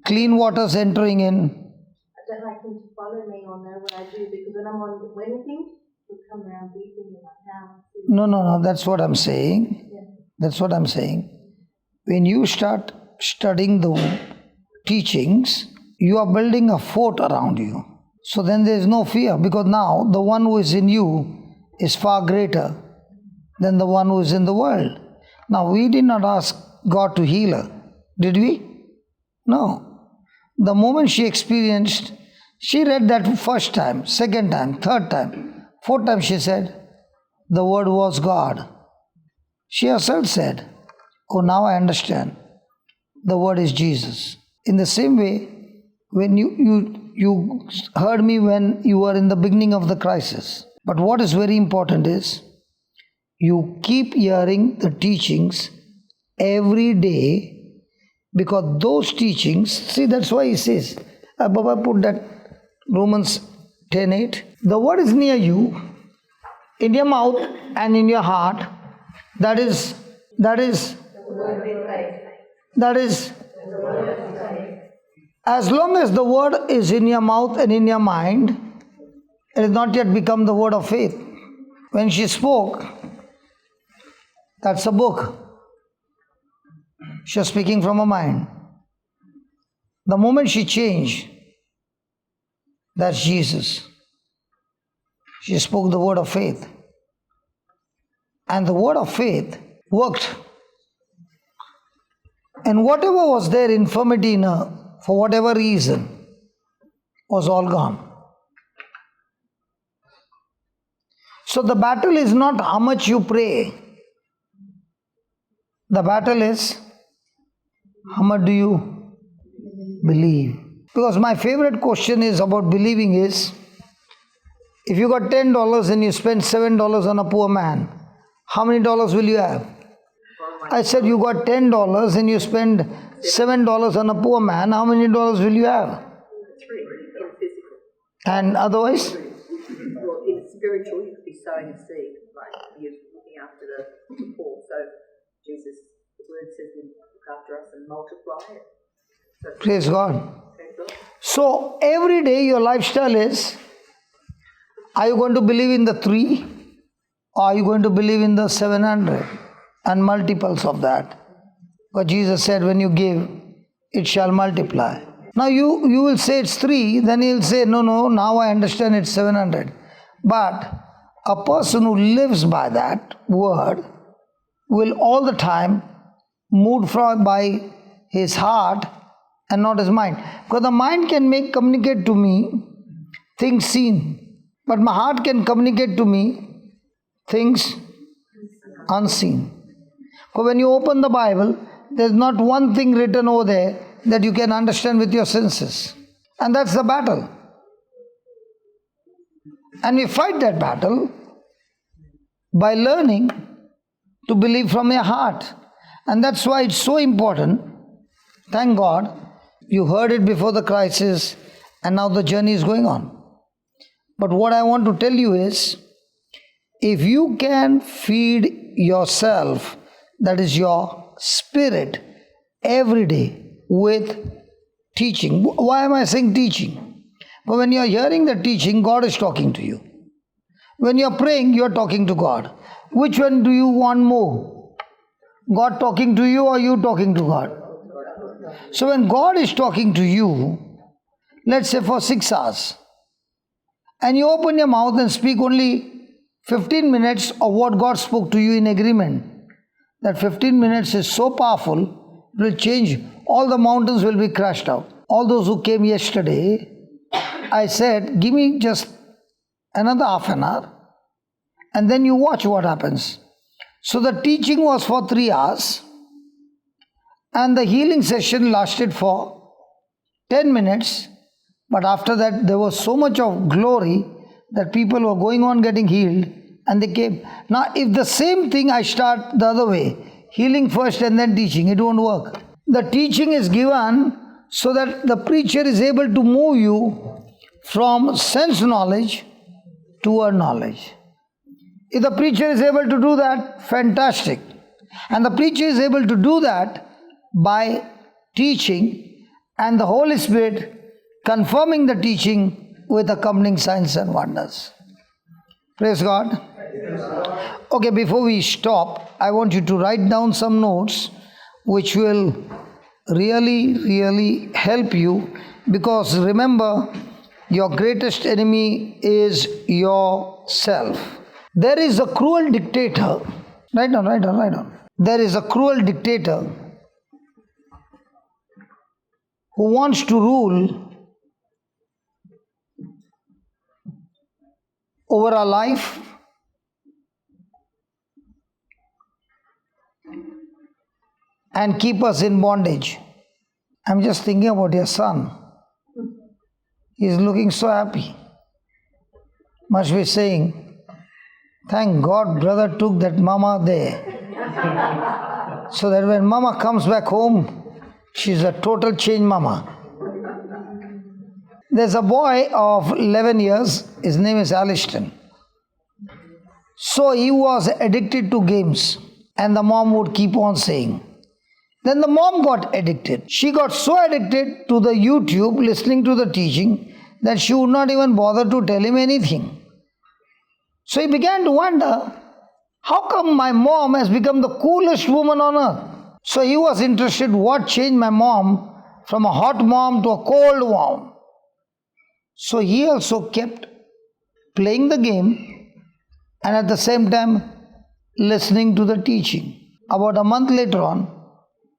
clean waters entering in. I don't like him to follow me or know what I do, because when I'm on anything, he'll come around beating me in my house. No, that's what I'm saying. Yeah. That's what I'm saying. When you start studying the teachings, you are building a fort around you. So then there is no fear, because now the one who is in you is far greater than the one who is in the world. Now, we did not ask God to heal her, did we? No. The moment she experienced, she read that first time, second time, third time, fourth time, she said, the word was God. She herself said, oh, now I understand. The word is Jesus. In the same way, when you heard me when you were in the beginning of the crisis. But what is very important is, you keep hearing the teachings every day, because those teachings, see, that's why he says, Baba put that Romans 10:8. The word is near you, in your mouth and in your heart. That is, as long as the word is in your mouth and in your mind, it has not yet become the word of faith. When she spoke, that's a book. She was speaking from her mind. The moment she changed, that's Jesus. She spoke the word of faith. And the word of faith worked. And whatever was there, infirmity in her, for whatever reason, was all gone. So the battle is not how much you pray. The battle is how much do you believe. Because my favorite question is about believing is, if you got $10 and you spend $7 on a poor man, how many dollars will you have? I said you got $10 and you spend $7 on a poor man, how many dollars will you have? 3 in physical. And otherwise? Well, in spiritual, you could be sowing a seed, like you're looking after the poor. So Jesus, the word says, will look after us and multiply it. So Praise God. praise God. So every day your lifestyle is, are you going to believe in the 3 or are you going to believe in the 700 and multiples of that? But Jesus said, when you give, it shall multiply. Now you will say it's 3, then he'll say, no, now I understand it's 700. But a person who lives by that word will all the time moved by his heart and not his mind. Because the mind can communicate to me things seen, but my heart can communicate to me things unseen. Because when you open the Bible, there's not one thing written over there that you can understand with your senses. And that's the battle. And we fight that battle by learning to believe from your heart. And that's why it's so important. Thank God you heard it before the crisis and now the journey is going on. But what I want to tell you is, if you can feed yourself, that is your spirit, every day with teaching. Why am I saying teaching? But when you are hearing the teaching, God is talking to you. When you are praying, you are talking to God. Which one do you want more? God talking to you or you talking to God? So when God is talking to you, let's say for 6 hours, and you open your mouth and speak only 15 minutes of what God spoke to you in agreement, that 15 minutes is so powerful, it will change. All the mountains will be crushed out. All those who came yesterday, I said, give me just another half an hour and then you watch what happens. So the teaching was for 3 hours and the healing session lasted for 10 minutes. But after that, there was so much of glory that people were going on getting healed and they came. Now, if the same thing I start the other way, healing first and then teaching, it won't work. The teaching is given so that the preacher is able to move you from sense knowledge to word knowledge. If the preacher is able to do that, fantastic. And the preacher is able to do that by teaching and the Holy Spirit confirming the teaching with accompanying signs and wonders. Praise God. Okay, before we stop, I want you to write down some notes which will really help you, because remember, your greatest enemy is yourself. There is a cruel dictator. Write down. There is a cruel dictator who wants to rule over our life and keep us in bondage. I'm just thinking about your son. He's looking so happy. Must be saying, thank God brother took that mama there. So that when mama comes back home, she's a total change mama. There's a boy of 11 years, his name is Aliston. So he was addicted to games and the mom would keep on saying. Then the mom got addicted. She got so addicted to the YouTube, listening to the teaching, that she would not even bother to tell him anything. So he began to wonder, how come my mom has become the coolest woman on earth? So he was interested, what changed my mom from a hot mom to a cold mom? So he also kept playing the game and at the same time listening to the teaching. About a month later on,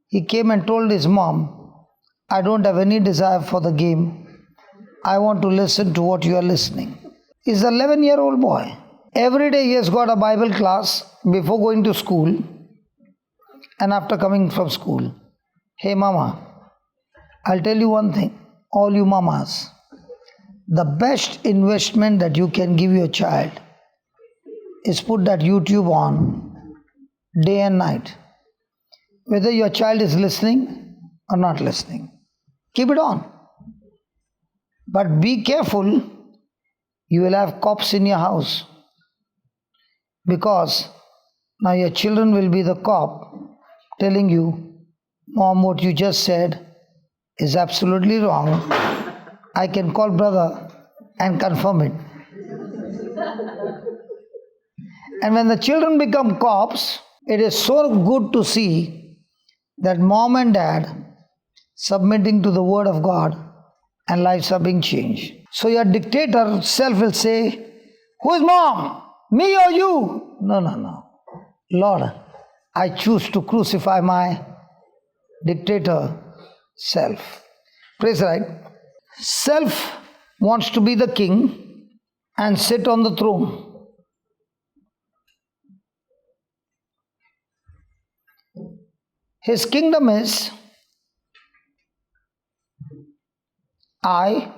he came and told his mom, I don't have any desire for the game. I want to listen to what you are listening. He's an 11-year-old boy. Every day he has got a Bible class before going to school and after coming from school. Hey mama, I'll tell you one thing, all you mamas. The best investment that you can give your child is put that YouTube on day and night. Whether your child is listening or not listening, keep it on. But be careful, you will have cops in your house. Because now your children will be the cop telling you, Mom, what you just said is absolutely wrong. I can call brother and confirm it. And when the children become cops, it is so good to see that mom and dad submitting to the word of God and lives are being changed. So your dictator self will say, who is mom? Me or you? No. Lord, I choose to crucify my dictator self. Praise right. Self wants to be the king and sit on the throne. His kingdom is I,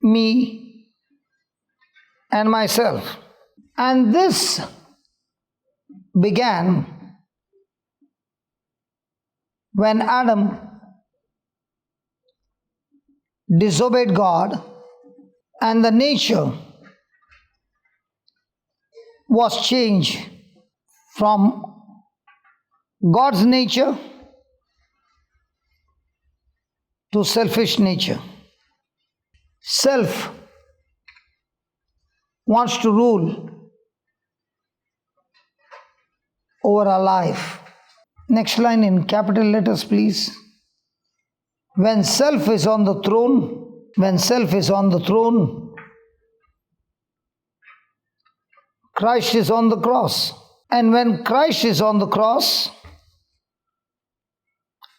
me, and myself. And this began when Adam disobeyed God and the nature was changed from God's nature to selfish nature. Self wants to rule over our life. Next line in capital letters, please. When self is on the throne, Christ is on the cross. And when Christ is on the cross,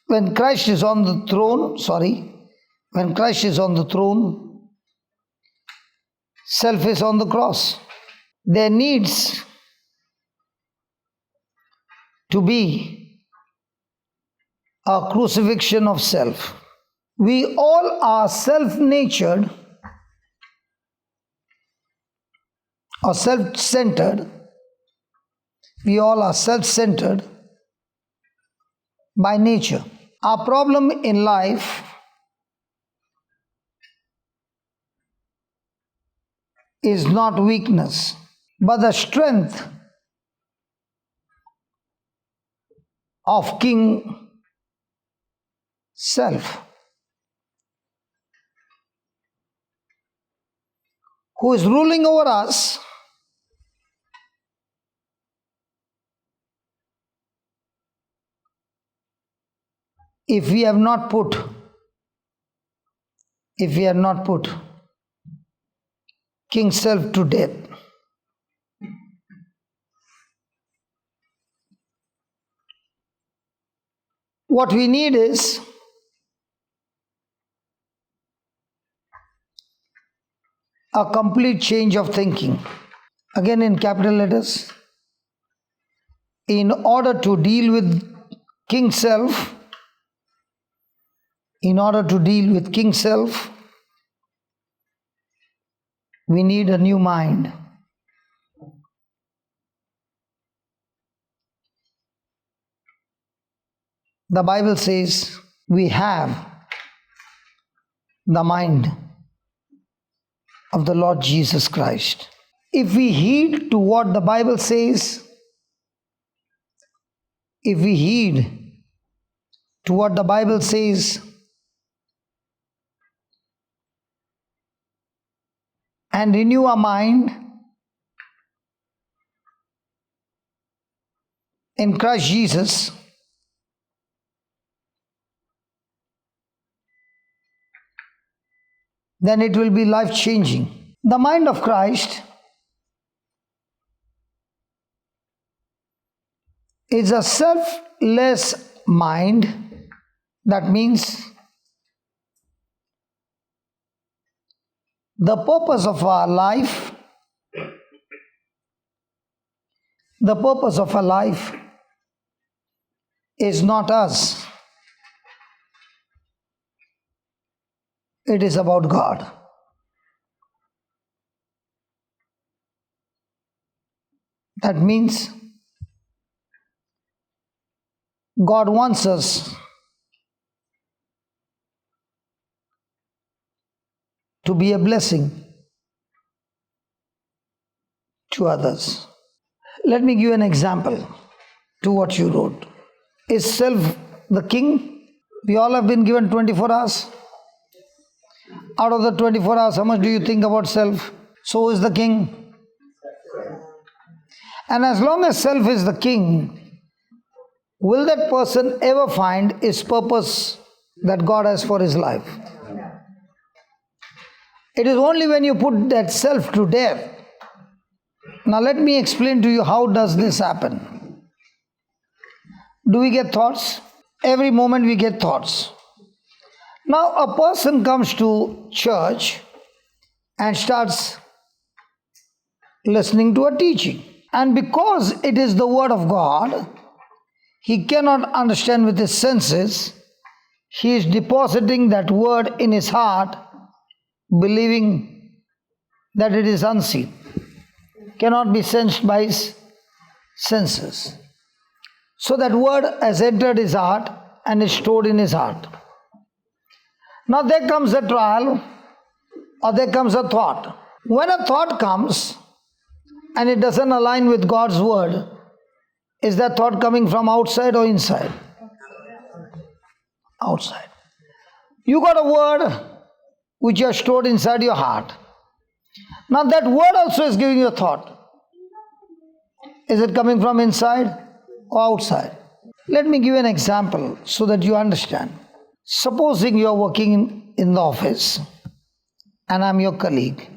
when Christ is on the throne, self is on the cross. There needs to be a crucifixion of self. We all are self-natured or self-centered. We all are self-centered by nature. Our problem in life is not weakness, but the strength of King Self, who is ruling over us if we have not put King Self to death. What we need is a complete change of thinking. Again in capital letters. In order to deal with King Self, we need a new mind. The Bible says we have the mind of the Lord Jesus Christ. If we heed to what the Bible says, and renew our mind in Christ Jesus, then it will be life-changing. The mind of Christ is a selfless mind. That means the purpose of our life is not us. It is about God. That means God wants us to be a blessing to others. Let me give you an example to what you wrote. Is self the king? We all have been given 24 hours. Out of the 24 hours, how much do you think about self? So is the king. And as long as self is the king, will that person ever find his purpose that God has for his life? It is only when you put that self to death. Now let me explain to you how does this happen. Do we get thoughts? Every moment we get thoughts. Now a person comes to church and starts listening to a teaching. And because it is the word of God, he cannot understand with his senses. he is depositing that word in his heart, believing that it is unseen, cannot be sensed by his senses. So that word has entered his heart and is stored in his heart. Now there comes a trial, or there comes a thought. When a thought comes and it doesn't align with God's word, is that thought coming from outside or inside? Outside. You got a word which you have stored inside your heart. Now that word also is giving you a thought. Is it coming from inside or outside? Let me give you an example so that you understand. Supposing you are working in the office and I'm your colleague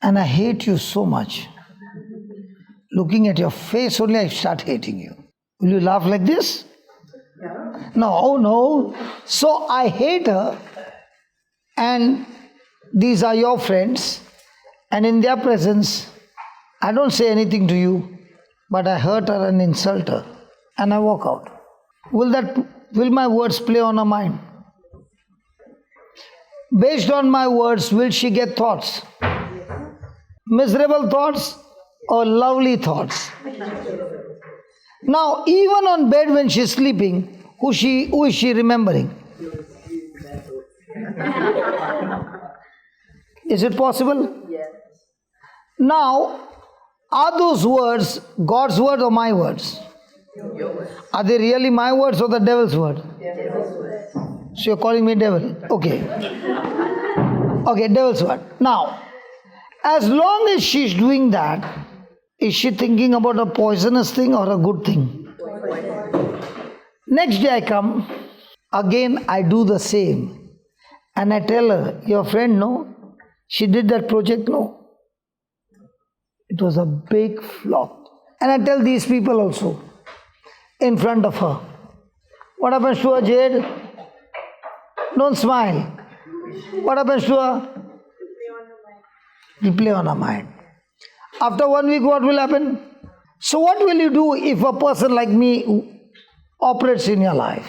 and I hate you so much. Looking at your face only I start hating you. Will you laugh like this? No, no. So I hate her and these are your friends and in their presence I don't say anything to you, but I hurt her and insult her and I walk out. Will my words play on her mind? Based on my words, will she get thoughts? Miserable thoughts or lovely thoughts? Now, even on bed when she's sleeping, who is she remembering? Is it possible? Yes. Now, are those words God's word or my words? Your word. Are they really my words or the devil's word? Devil's word. So you're calling me devil? Okay. Okay, devil's word. Now, as long as she's doing that, is she thinking about a poisonous thing or a good thing? Next day I come, again I do the same. And I tell her, your friend, no? She did that project, no? It was a big flop. And I tell these people also, in front of her. What happens to her, Jade? Don't smile. What happens to her? Replay on her mind. After 1 week, what will happen? So what will you do if a person like me operates in your life?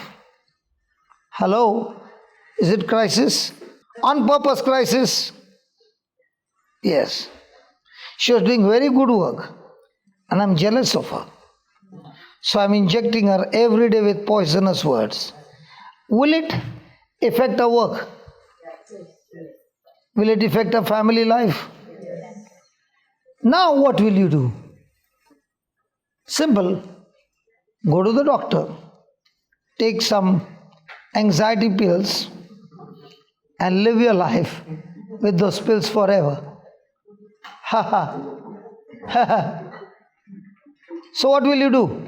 Hello? Is it crisis? On purpose crisis? Yes. She was doing very good work and I'm jealous of her. So I'm injecting her every day with poisonous words. Will it affect her work? Will it affect her family life? Now what will you do? Simple. Go to the doctor. Take some anxiety pills and live your life with those pills forever. Ha ha. So what will you do?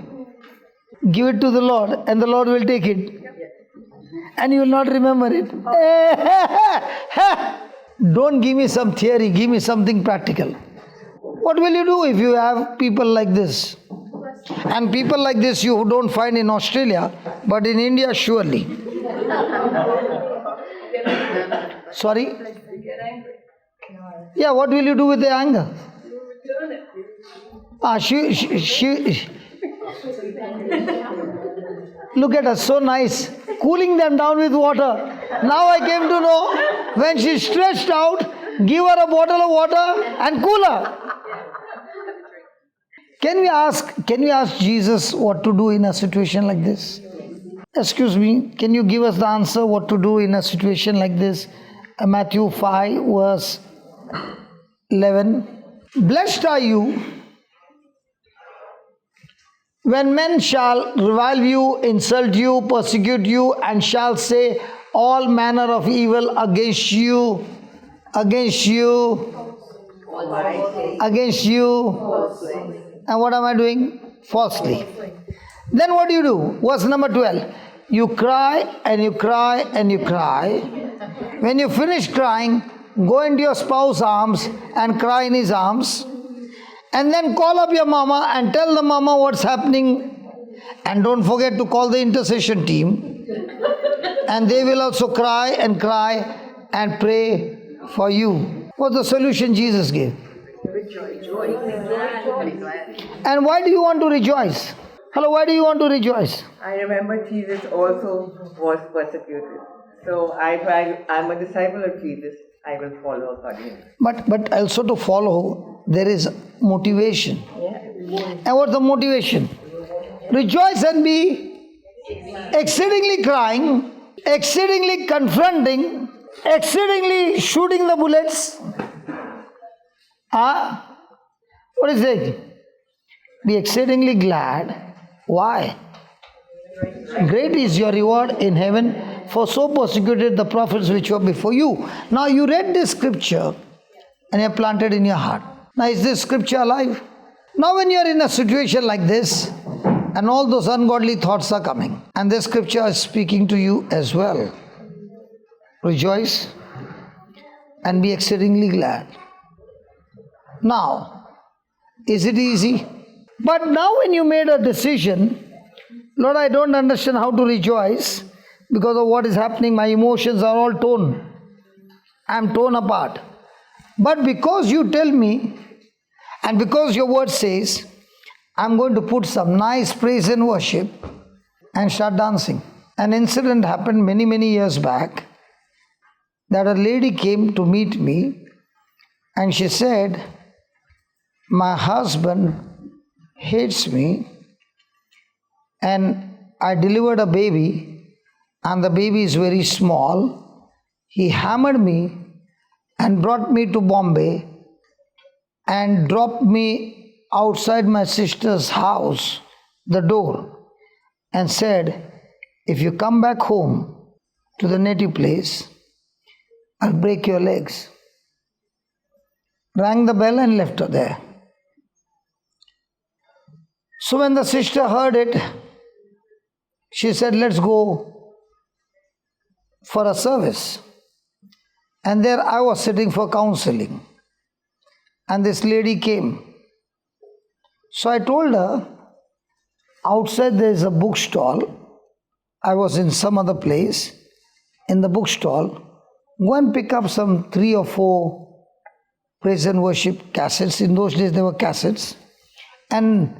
Give it to the Lord and the Lord will take it. And you will not remember it. Don't give me some theory, give me something practical. What will you do if you have people like this? And people like this you don't find in Australia, but in India surely. Sorry? Yeah, what will you do with the anger? Look at her, so nice. Cooling them down with water. Now I came to know, when she's stretched out, give her a bottle of water and cool her. Can we ask Jesus what to do in a situation like this? Excuse me, can you give us the answer what to do in a situation like this? Matthew 5 verse 11. Blessed are you when men shall revile you, insult you, persecute you, and shall say all manner of evil against you. And what am I doing? Falsely. Then what do? Verse number 12. You cry and you cry and you cry. When you finish crying, go into your spouse's arms and cry in his arms. And then call up your mama and tell the mama what's happening. And don't forget to call the intercession team. And they will also cry and pray for you. What's the solution Jesus gave? Rejoice. And why do you want to rejoice? Hello, why do you want to rejoice? I remember Jesus also was persecuted. So I'm a disciple of Jesus. I will follow accordingly. But also to follow, there is motivation. Yeah. And what's the motivation? Rejoice and be exceedingly crying, exceedingly confronting, exceedingly shooting the bullets. What is it? Be exceedingly glad. Why? Great is your reward in heaven, for so persecuted the prophets which were before you. Now you read this scripture and you have planted in your heart. Now is this scripture alive? Now when you are in a situation like this and all those ungodly thoughts are coming and this scripture is speaking to you as well, rejoice and be exceedingly glad. Now, is it easy? But now when you made a decision, Lord, I don't understand how to rejoice because of what is happening. My emotions are all torn. I am torn apart. But because you tell me, and because your word says, I'm going to put some nice praise and worship and start dancing. An incident happened many years back that a lady came to meet me and she said, my husband hates me and I delivered a baby and the baby is very small. He hammered me and brought me to Bombay and dropped me outside my sister's house, the door, and said, if you come back home to the native place, I'll break your legs. Rang the bell and left her there. So when the sister heard it, she said, let's go for a service. And there I was sitting for counseling. And this lady came. So I told her, outside there is a bookstall. I was in some other place. In the bookstall, go and pick up some 3 or 4 praise and worship cassettes. In those days there were cassettes. And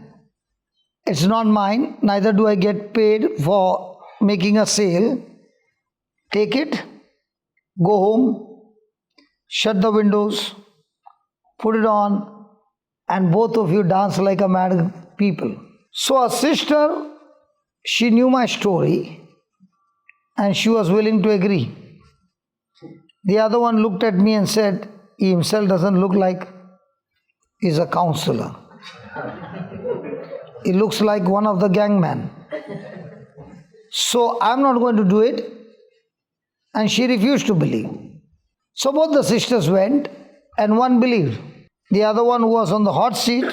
it's not mine, neither do I get paid for making a sale. Take it, go home, shut the windows, put it on, and both of you dance like a mad people. So a sister, she knew my story and she was willing to agree. The other one looked at me and said, he himself doesn't look like he's a counselor. He looks like one of the gangmen. So I'm not going to do it. And she refused to believe. So both the sisters went and one believed. The other one who was on the hot seat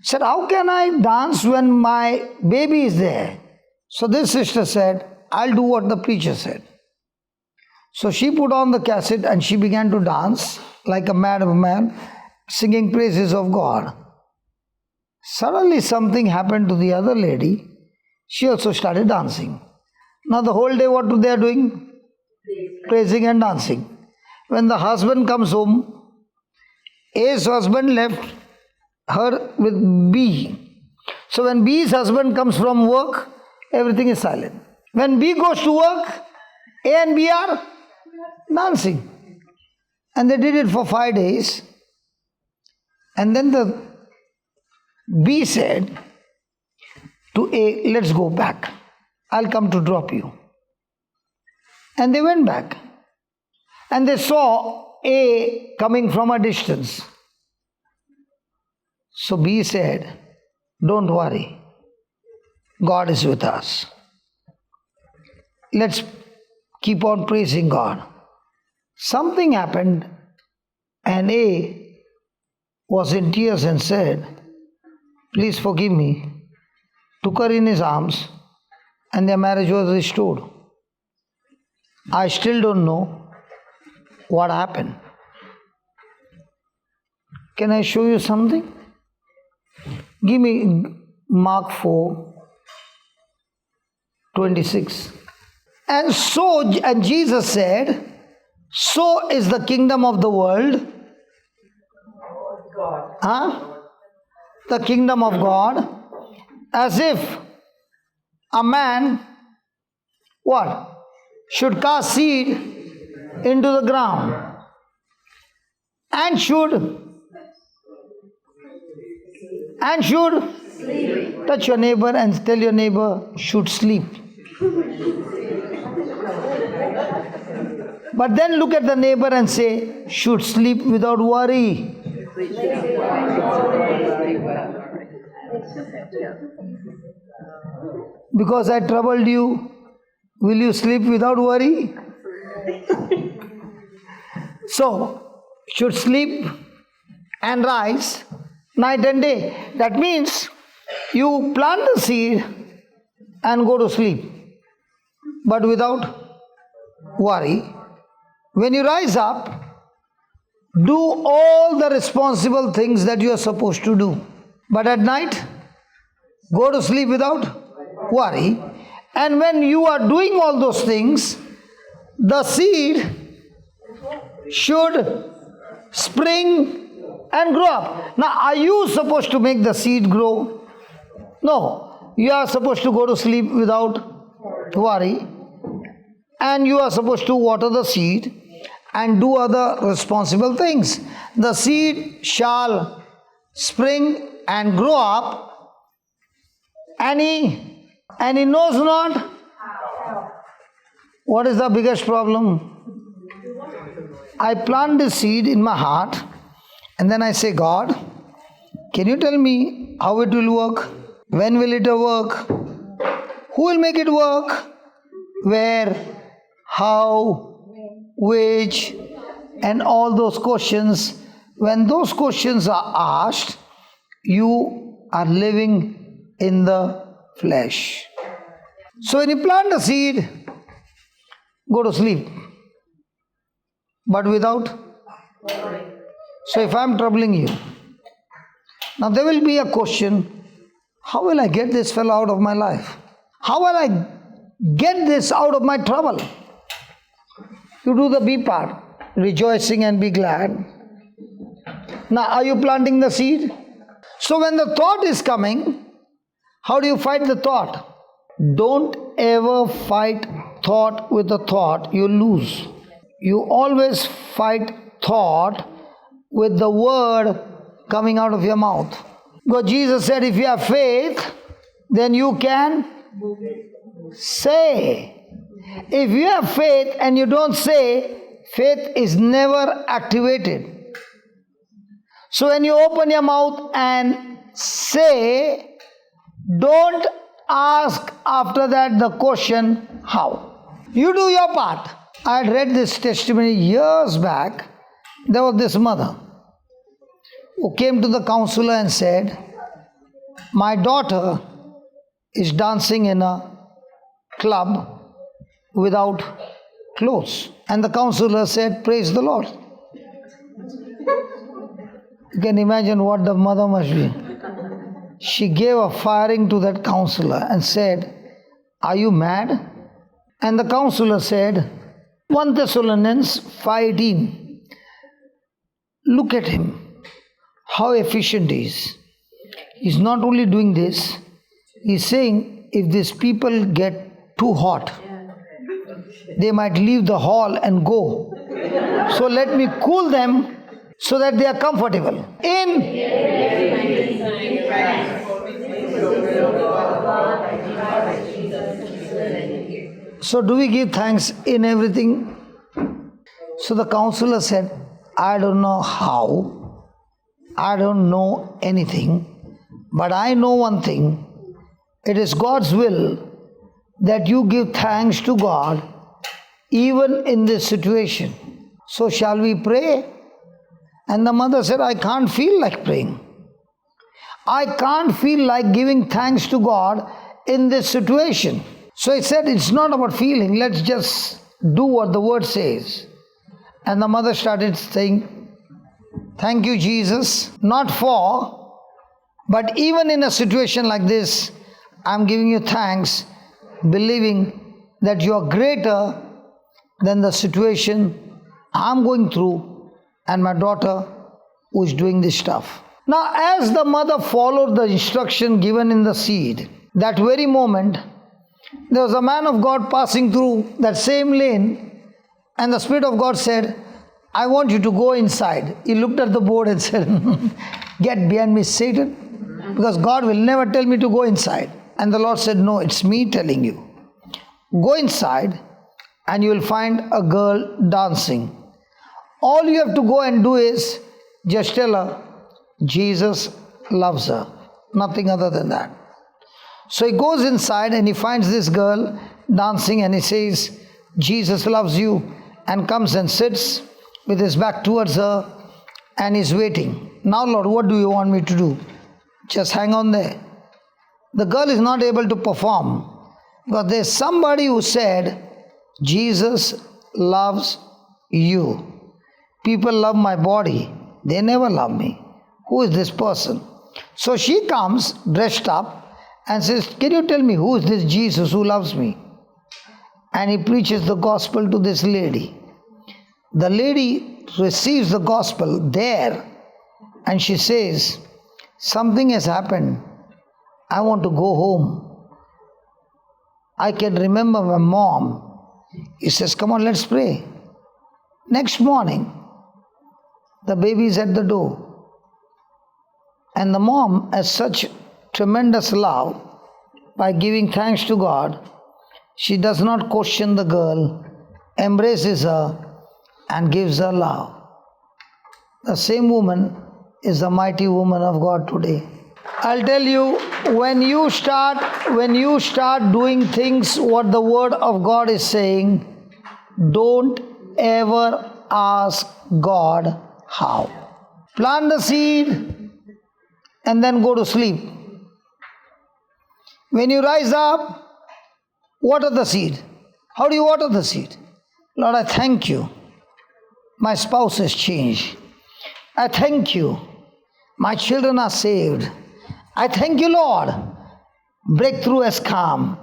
said, how can I dance when my baby is there? So this sister said, I'll do what the preacher said. So she put on the cassette and she began to dance like a madman, singing praises of God. Suddenly something happened to the other lady. She also started dancing. Now the whole day what they are doing? Praising and dancing. When the husband comes home, A's husband left her with B. So when B's husband comes from work, everything is silent. When B goes to work, A and B are dancing. And they did it for 5 days. And then the B said to A, let's go back. I'll come to drop you. And they went back. And they saw A coming from a distance. So B said, don't worry. God is with us. Let's keep on praising God. Something happened and A was in tears and said, please forgive me. Took her in his arms and their marriage was restored. I still don't know what happened. Can I show you something? Give me Mark 4:26. And Jesus said, so is the kingdom of the world. The kingdom of God as if a man, what? Should cast seed into the ground and should touch your neighbor and tell your neighbor should sleep. But then look at the neighbor and say should sleep without worry. Because I troubled you, will you sleep without worry? So, should sleep and rise night and day. That means you plant the seed and go to sleep, but without worry. When you rise up, do all the responsible things that you are supposed to do. But at night, go to sleep without worry. And when you are doing all those things, the seed should spring and grow up. Now, are you supposed to make the seed grow? No. You are supposed to go to sleep without worry. And you are supposed to water the seed and do other responsible things. The seed shall spring and grow up, and he knows not. What is the biggest problem? I plant this seed in my heart, and then I say, God, can you tell me how it will work? When will it work? Who will make it work? Where? How? Which? And all those questions. When those questions are asked, you are living in the flesh. So when you plant a seed, go to sleep, but without. So if I am troubling you, now there will be a question, how will I get this fellow out of my life? How will I get this out of my trouble? You do the B part, rejoicing and be glad. Now are you planting the seed? So when the thought is coming, how do you fight the thought? Don't ever fight thought with a thought, you lose. You always fight thought with the word coming out of your mouth. Because Jesus said, if you have faith, then you can say. If you have faith and you don't say, faith is never activated. So when you open your mouth and say, don't ask after that the question, how? You do your part. I had read this testimony years back. There was this mother who came to the counselor and said, my daughter is dancing in a club without clothes. And the counselor said, praise the Lord. You can imagine what the mother must be. She gave a firing to that counselor and said, are you mad? And the counselor said, 1 Thessalonians 5:18. Look at him, how efficient he is. He's not only doing this, he's saying if these people get too hot, they might leave the hall and go. So let me cool them so that they are comfortable. So do we give thanks in everything? So the counselor said, I don't know how, I don't know anything, but I know one thing. It is God's will that you give thanks to God even in this situation. So shall we pray? And the mother said, I can't feel like praying. I can't feel like giving thanks to God in this situation. So he said, it's not about feeling, let's just do what the word says. And the mother started saying, thank you, Jesus, not for, but even in a situation like this, I'm giving you thanks, believing that you are greater than the situation I'm going through and my daughter who is doing this stuff. Now, as the mother followed the instruction given in the seed, that very moment, there was a man of God passing through that same lane, and the Spirit of God said, I want you to go inside. He looked at the board and said, get behind me, Satan, because God will never tell me to go inside. And the Lord said, no, it's me telling you. Go inside and you will find a girl dancing. All you have to go and do is just tell her, Jesus loves her. Nothing other than that. So he goes inside and he finds this girl dancing and he says, Jesus loves you, and comes and sits with his back towards her and is waiting. Now, Lord, what do you want me to do? Just hang on there. The girl is not able to perform because there's somebody who said, Jesus loves you. People love my body. They never love me. Who is this person? So she comes dressed up and says, can you tell me who is this Jesus who loves me? And he preaches the gospel to this lady. The lady receives the gospel there and she says, something has happened. I want to go home. I can remember my mom. He says, come on, let's pray. Next morning, the baby is at the door. And the mom has such tremendous love by giving thanks to God. She does not question the girl, embraces her and gives her love. The same woman is the mighty woman of God today. I'll tell you, when you start doing things what the word of God is saying, don't ever ask God how. Plant the seed and then go to sleep. When you rise up, water the seed. How do you water the seed? Lord, I thank you. My spouse has changed. I thank you. My children are saved. I thank you, Lord. Breakthrough has come.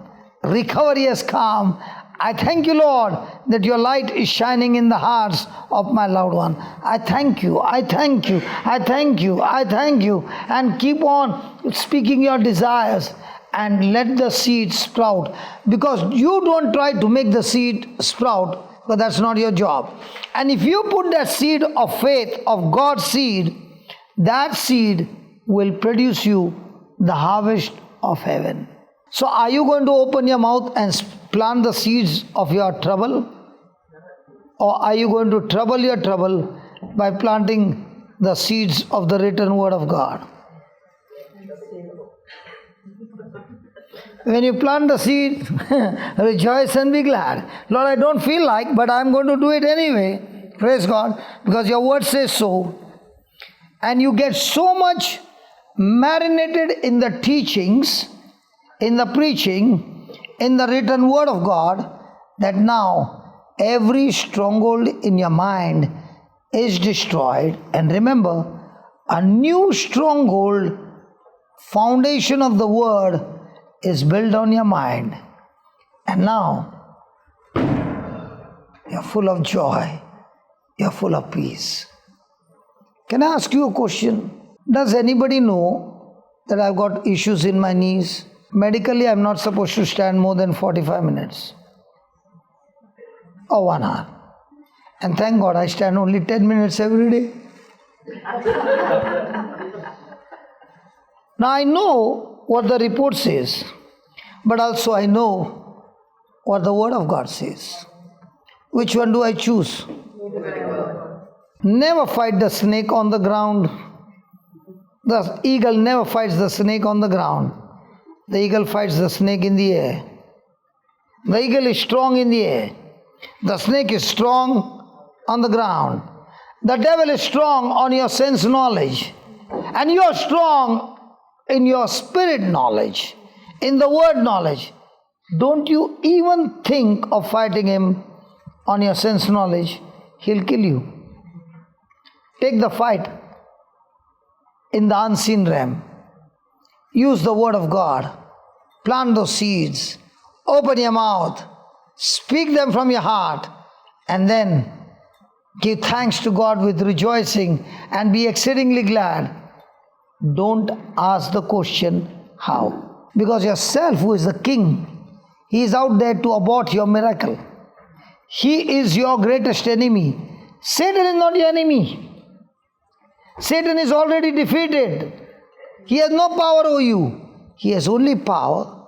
Recovery has come. I thank you, Lord, that your light is shining in the hearts of my loved one. I thank you. I thank you. I thank you. I thank you. And keep on speaking your desires and let the seed sprout. Because you don't try to make the seed sprout, but that's not your job. And if you put that seed of faith, of God's seed, that seed will produce you the harvest of heaven. So are you going to open your mouth and plant the seeds of your trouble? Or are you going to trouble your trouble by planting the seeds of the written word of God? When you plant the seed, rejoice and be glad. Lord, I don't feel like, but I'm going to do it anyway. Praise God, because your word says so. And you get so much marinated in the teachings, in the preaching, in the written word of God, that now every stronghold in your mind is destroyed. And remember, a new stronghold, foundation of the word, is built on your mind. And now you're full of joy. You're full of peace. Can I ask you a question? Does anybody know that I've got issues in my knees? Medically, I'm not supposed to stand more than 45 minutes or 1 hour. And thank God I stand only 10 minutes every day. Now I know what the report says, but also I know what the word of God says. Which one do I choose? Never fight the snake on the ground. The eagle never fights the snake on the ground. The eagle fights the snake in the air. The eagle is strong in the air. The snake is strong on the ground. The devil is strong on your sense knowledge. And you are strong in your spirit knowledge, in the word knowledge. Don't you even think of fighting him on your sense knowledge. He'll kill you. Take the fight in the unseen realm. Use the word of God. Plant those seeds. Open your mouth. Speak them from your heart. And then give thanks to God with rejoicing and be exceedingly glad Don't ask the question, how? Because yourself, who is the king, he is out there to abort your miracle. He is your greatest enemy. Satan is not your enemy. Satan is already defeated. He has no power over you. He has only power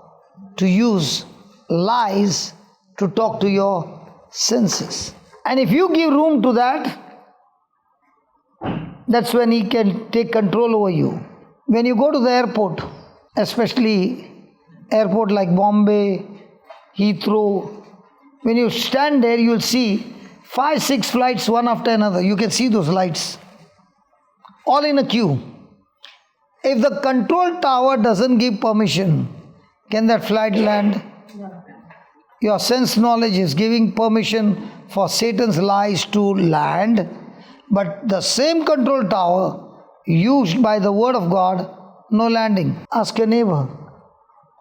to use lies to talk to your senses. And if you give room to that, that's when he can take control over you. When you go to the airport, especially airport like Bombay, Heathrow, when you stand there, you'll see 5-6 flights one after another. You can see those lights, all in a queue. If the control tower doesn't give permission, can that flight land? No. Your sense knowledge is giving permission for Satan's lies to land, but the same control tower used by the word of God, no landing. Ask your neighbor,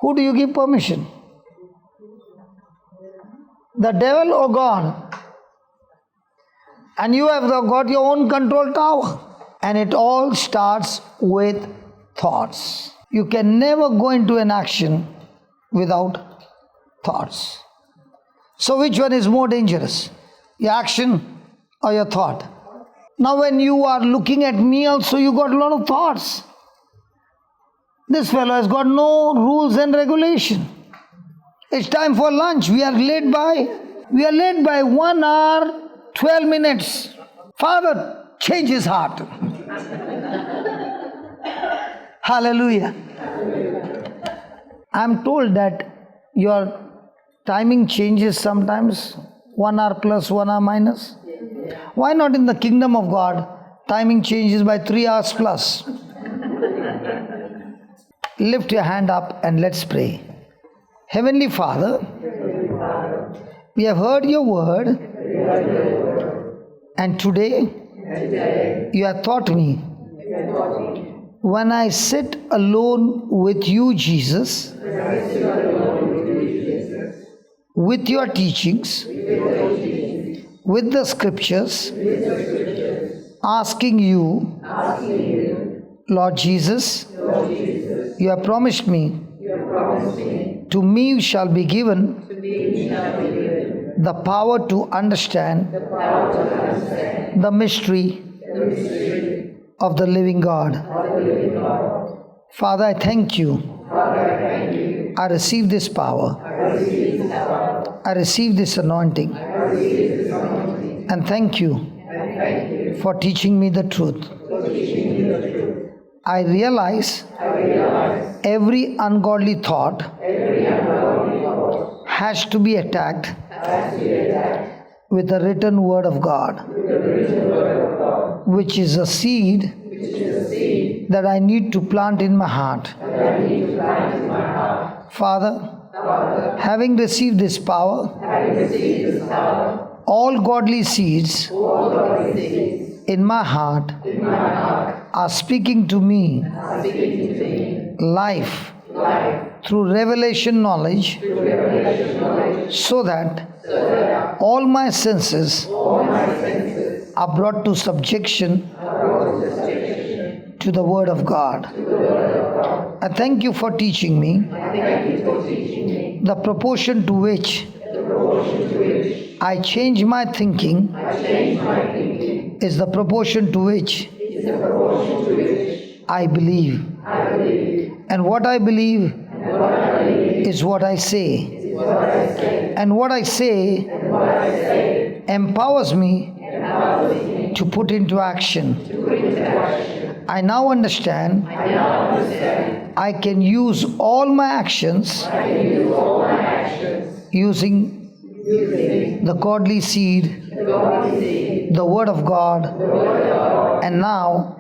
who do you give permission? The devil or God? And you have got your own control tower. And it all starts with thoughts. You can never go into an action without thoughts. So which one is more dangerous? Your action or your thought? Now when you are looking at me also, you got a lot of thoughts. This fellow has got no rules and regulation. It's time for lunch. We are late by 1 hour, 12 minutes. Father, change his heart. Hallelujah. I'm told that your timing changes sometimes, 1 hour plus, 1 hour minus. Why not in the kingdom of God, timing changes by 3 hours plus? Lift your hand up and let's pray. Heavenly Father, we have heard your word, and today you have taught me. When I sit alone with you, Jesus, with your teachings, with the scriptures, asking you, Lord Jesus, you have promised me, to me shall be given the power to understand the mystery of the living God. Father, I thank you. I receive this power. I receive this anointing. And thank you for teaching me the truth. I realize every ungodly thought has to be attacked with the written word of God, which is a seed that I need to plant in my heart. Father, having received this power, all godly seeds in my heart are speaking to me life through revelation knowledge, so that all my senses are brought to subjection to the word of God. I thank you for teaching me the proportion to which I change my thinking is the proportion to which I believe. And what I believe is what I say. And what I say empowers me to put into action. I now understand I can use all my actions using the godly seed, the word of God, and now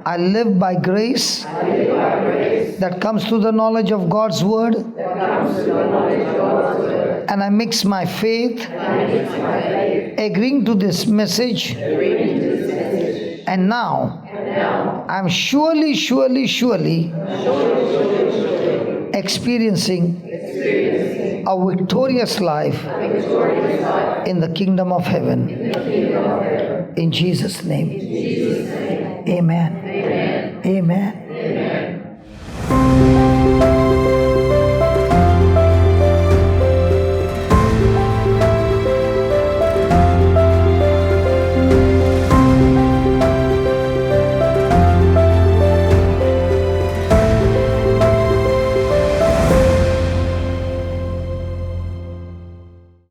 I live by grace that comes through the knowledge of God's word, and I mix my faith agreeing to this message, and now I'm surely experiencing a victorious life in the kingdom of heaven. In Jesus' name. Amen. Amen. Amen.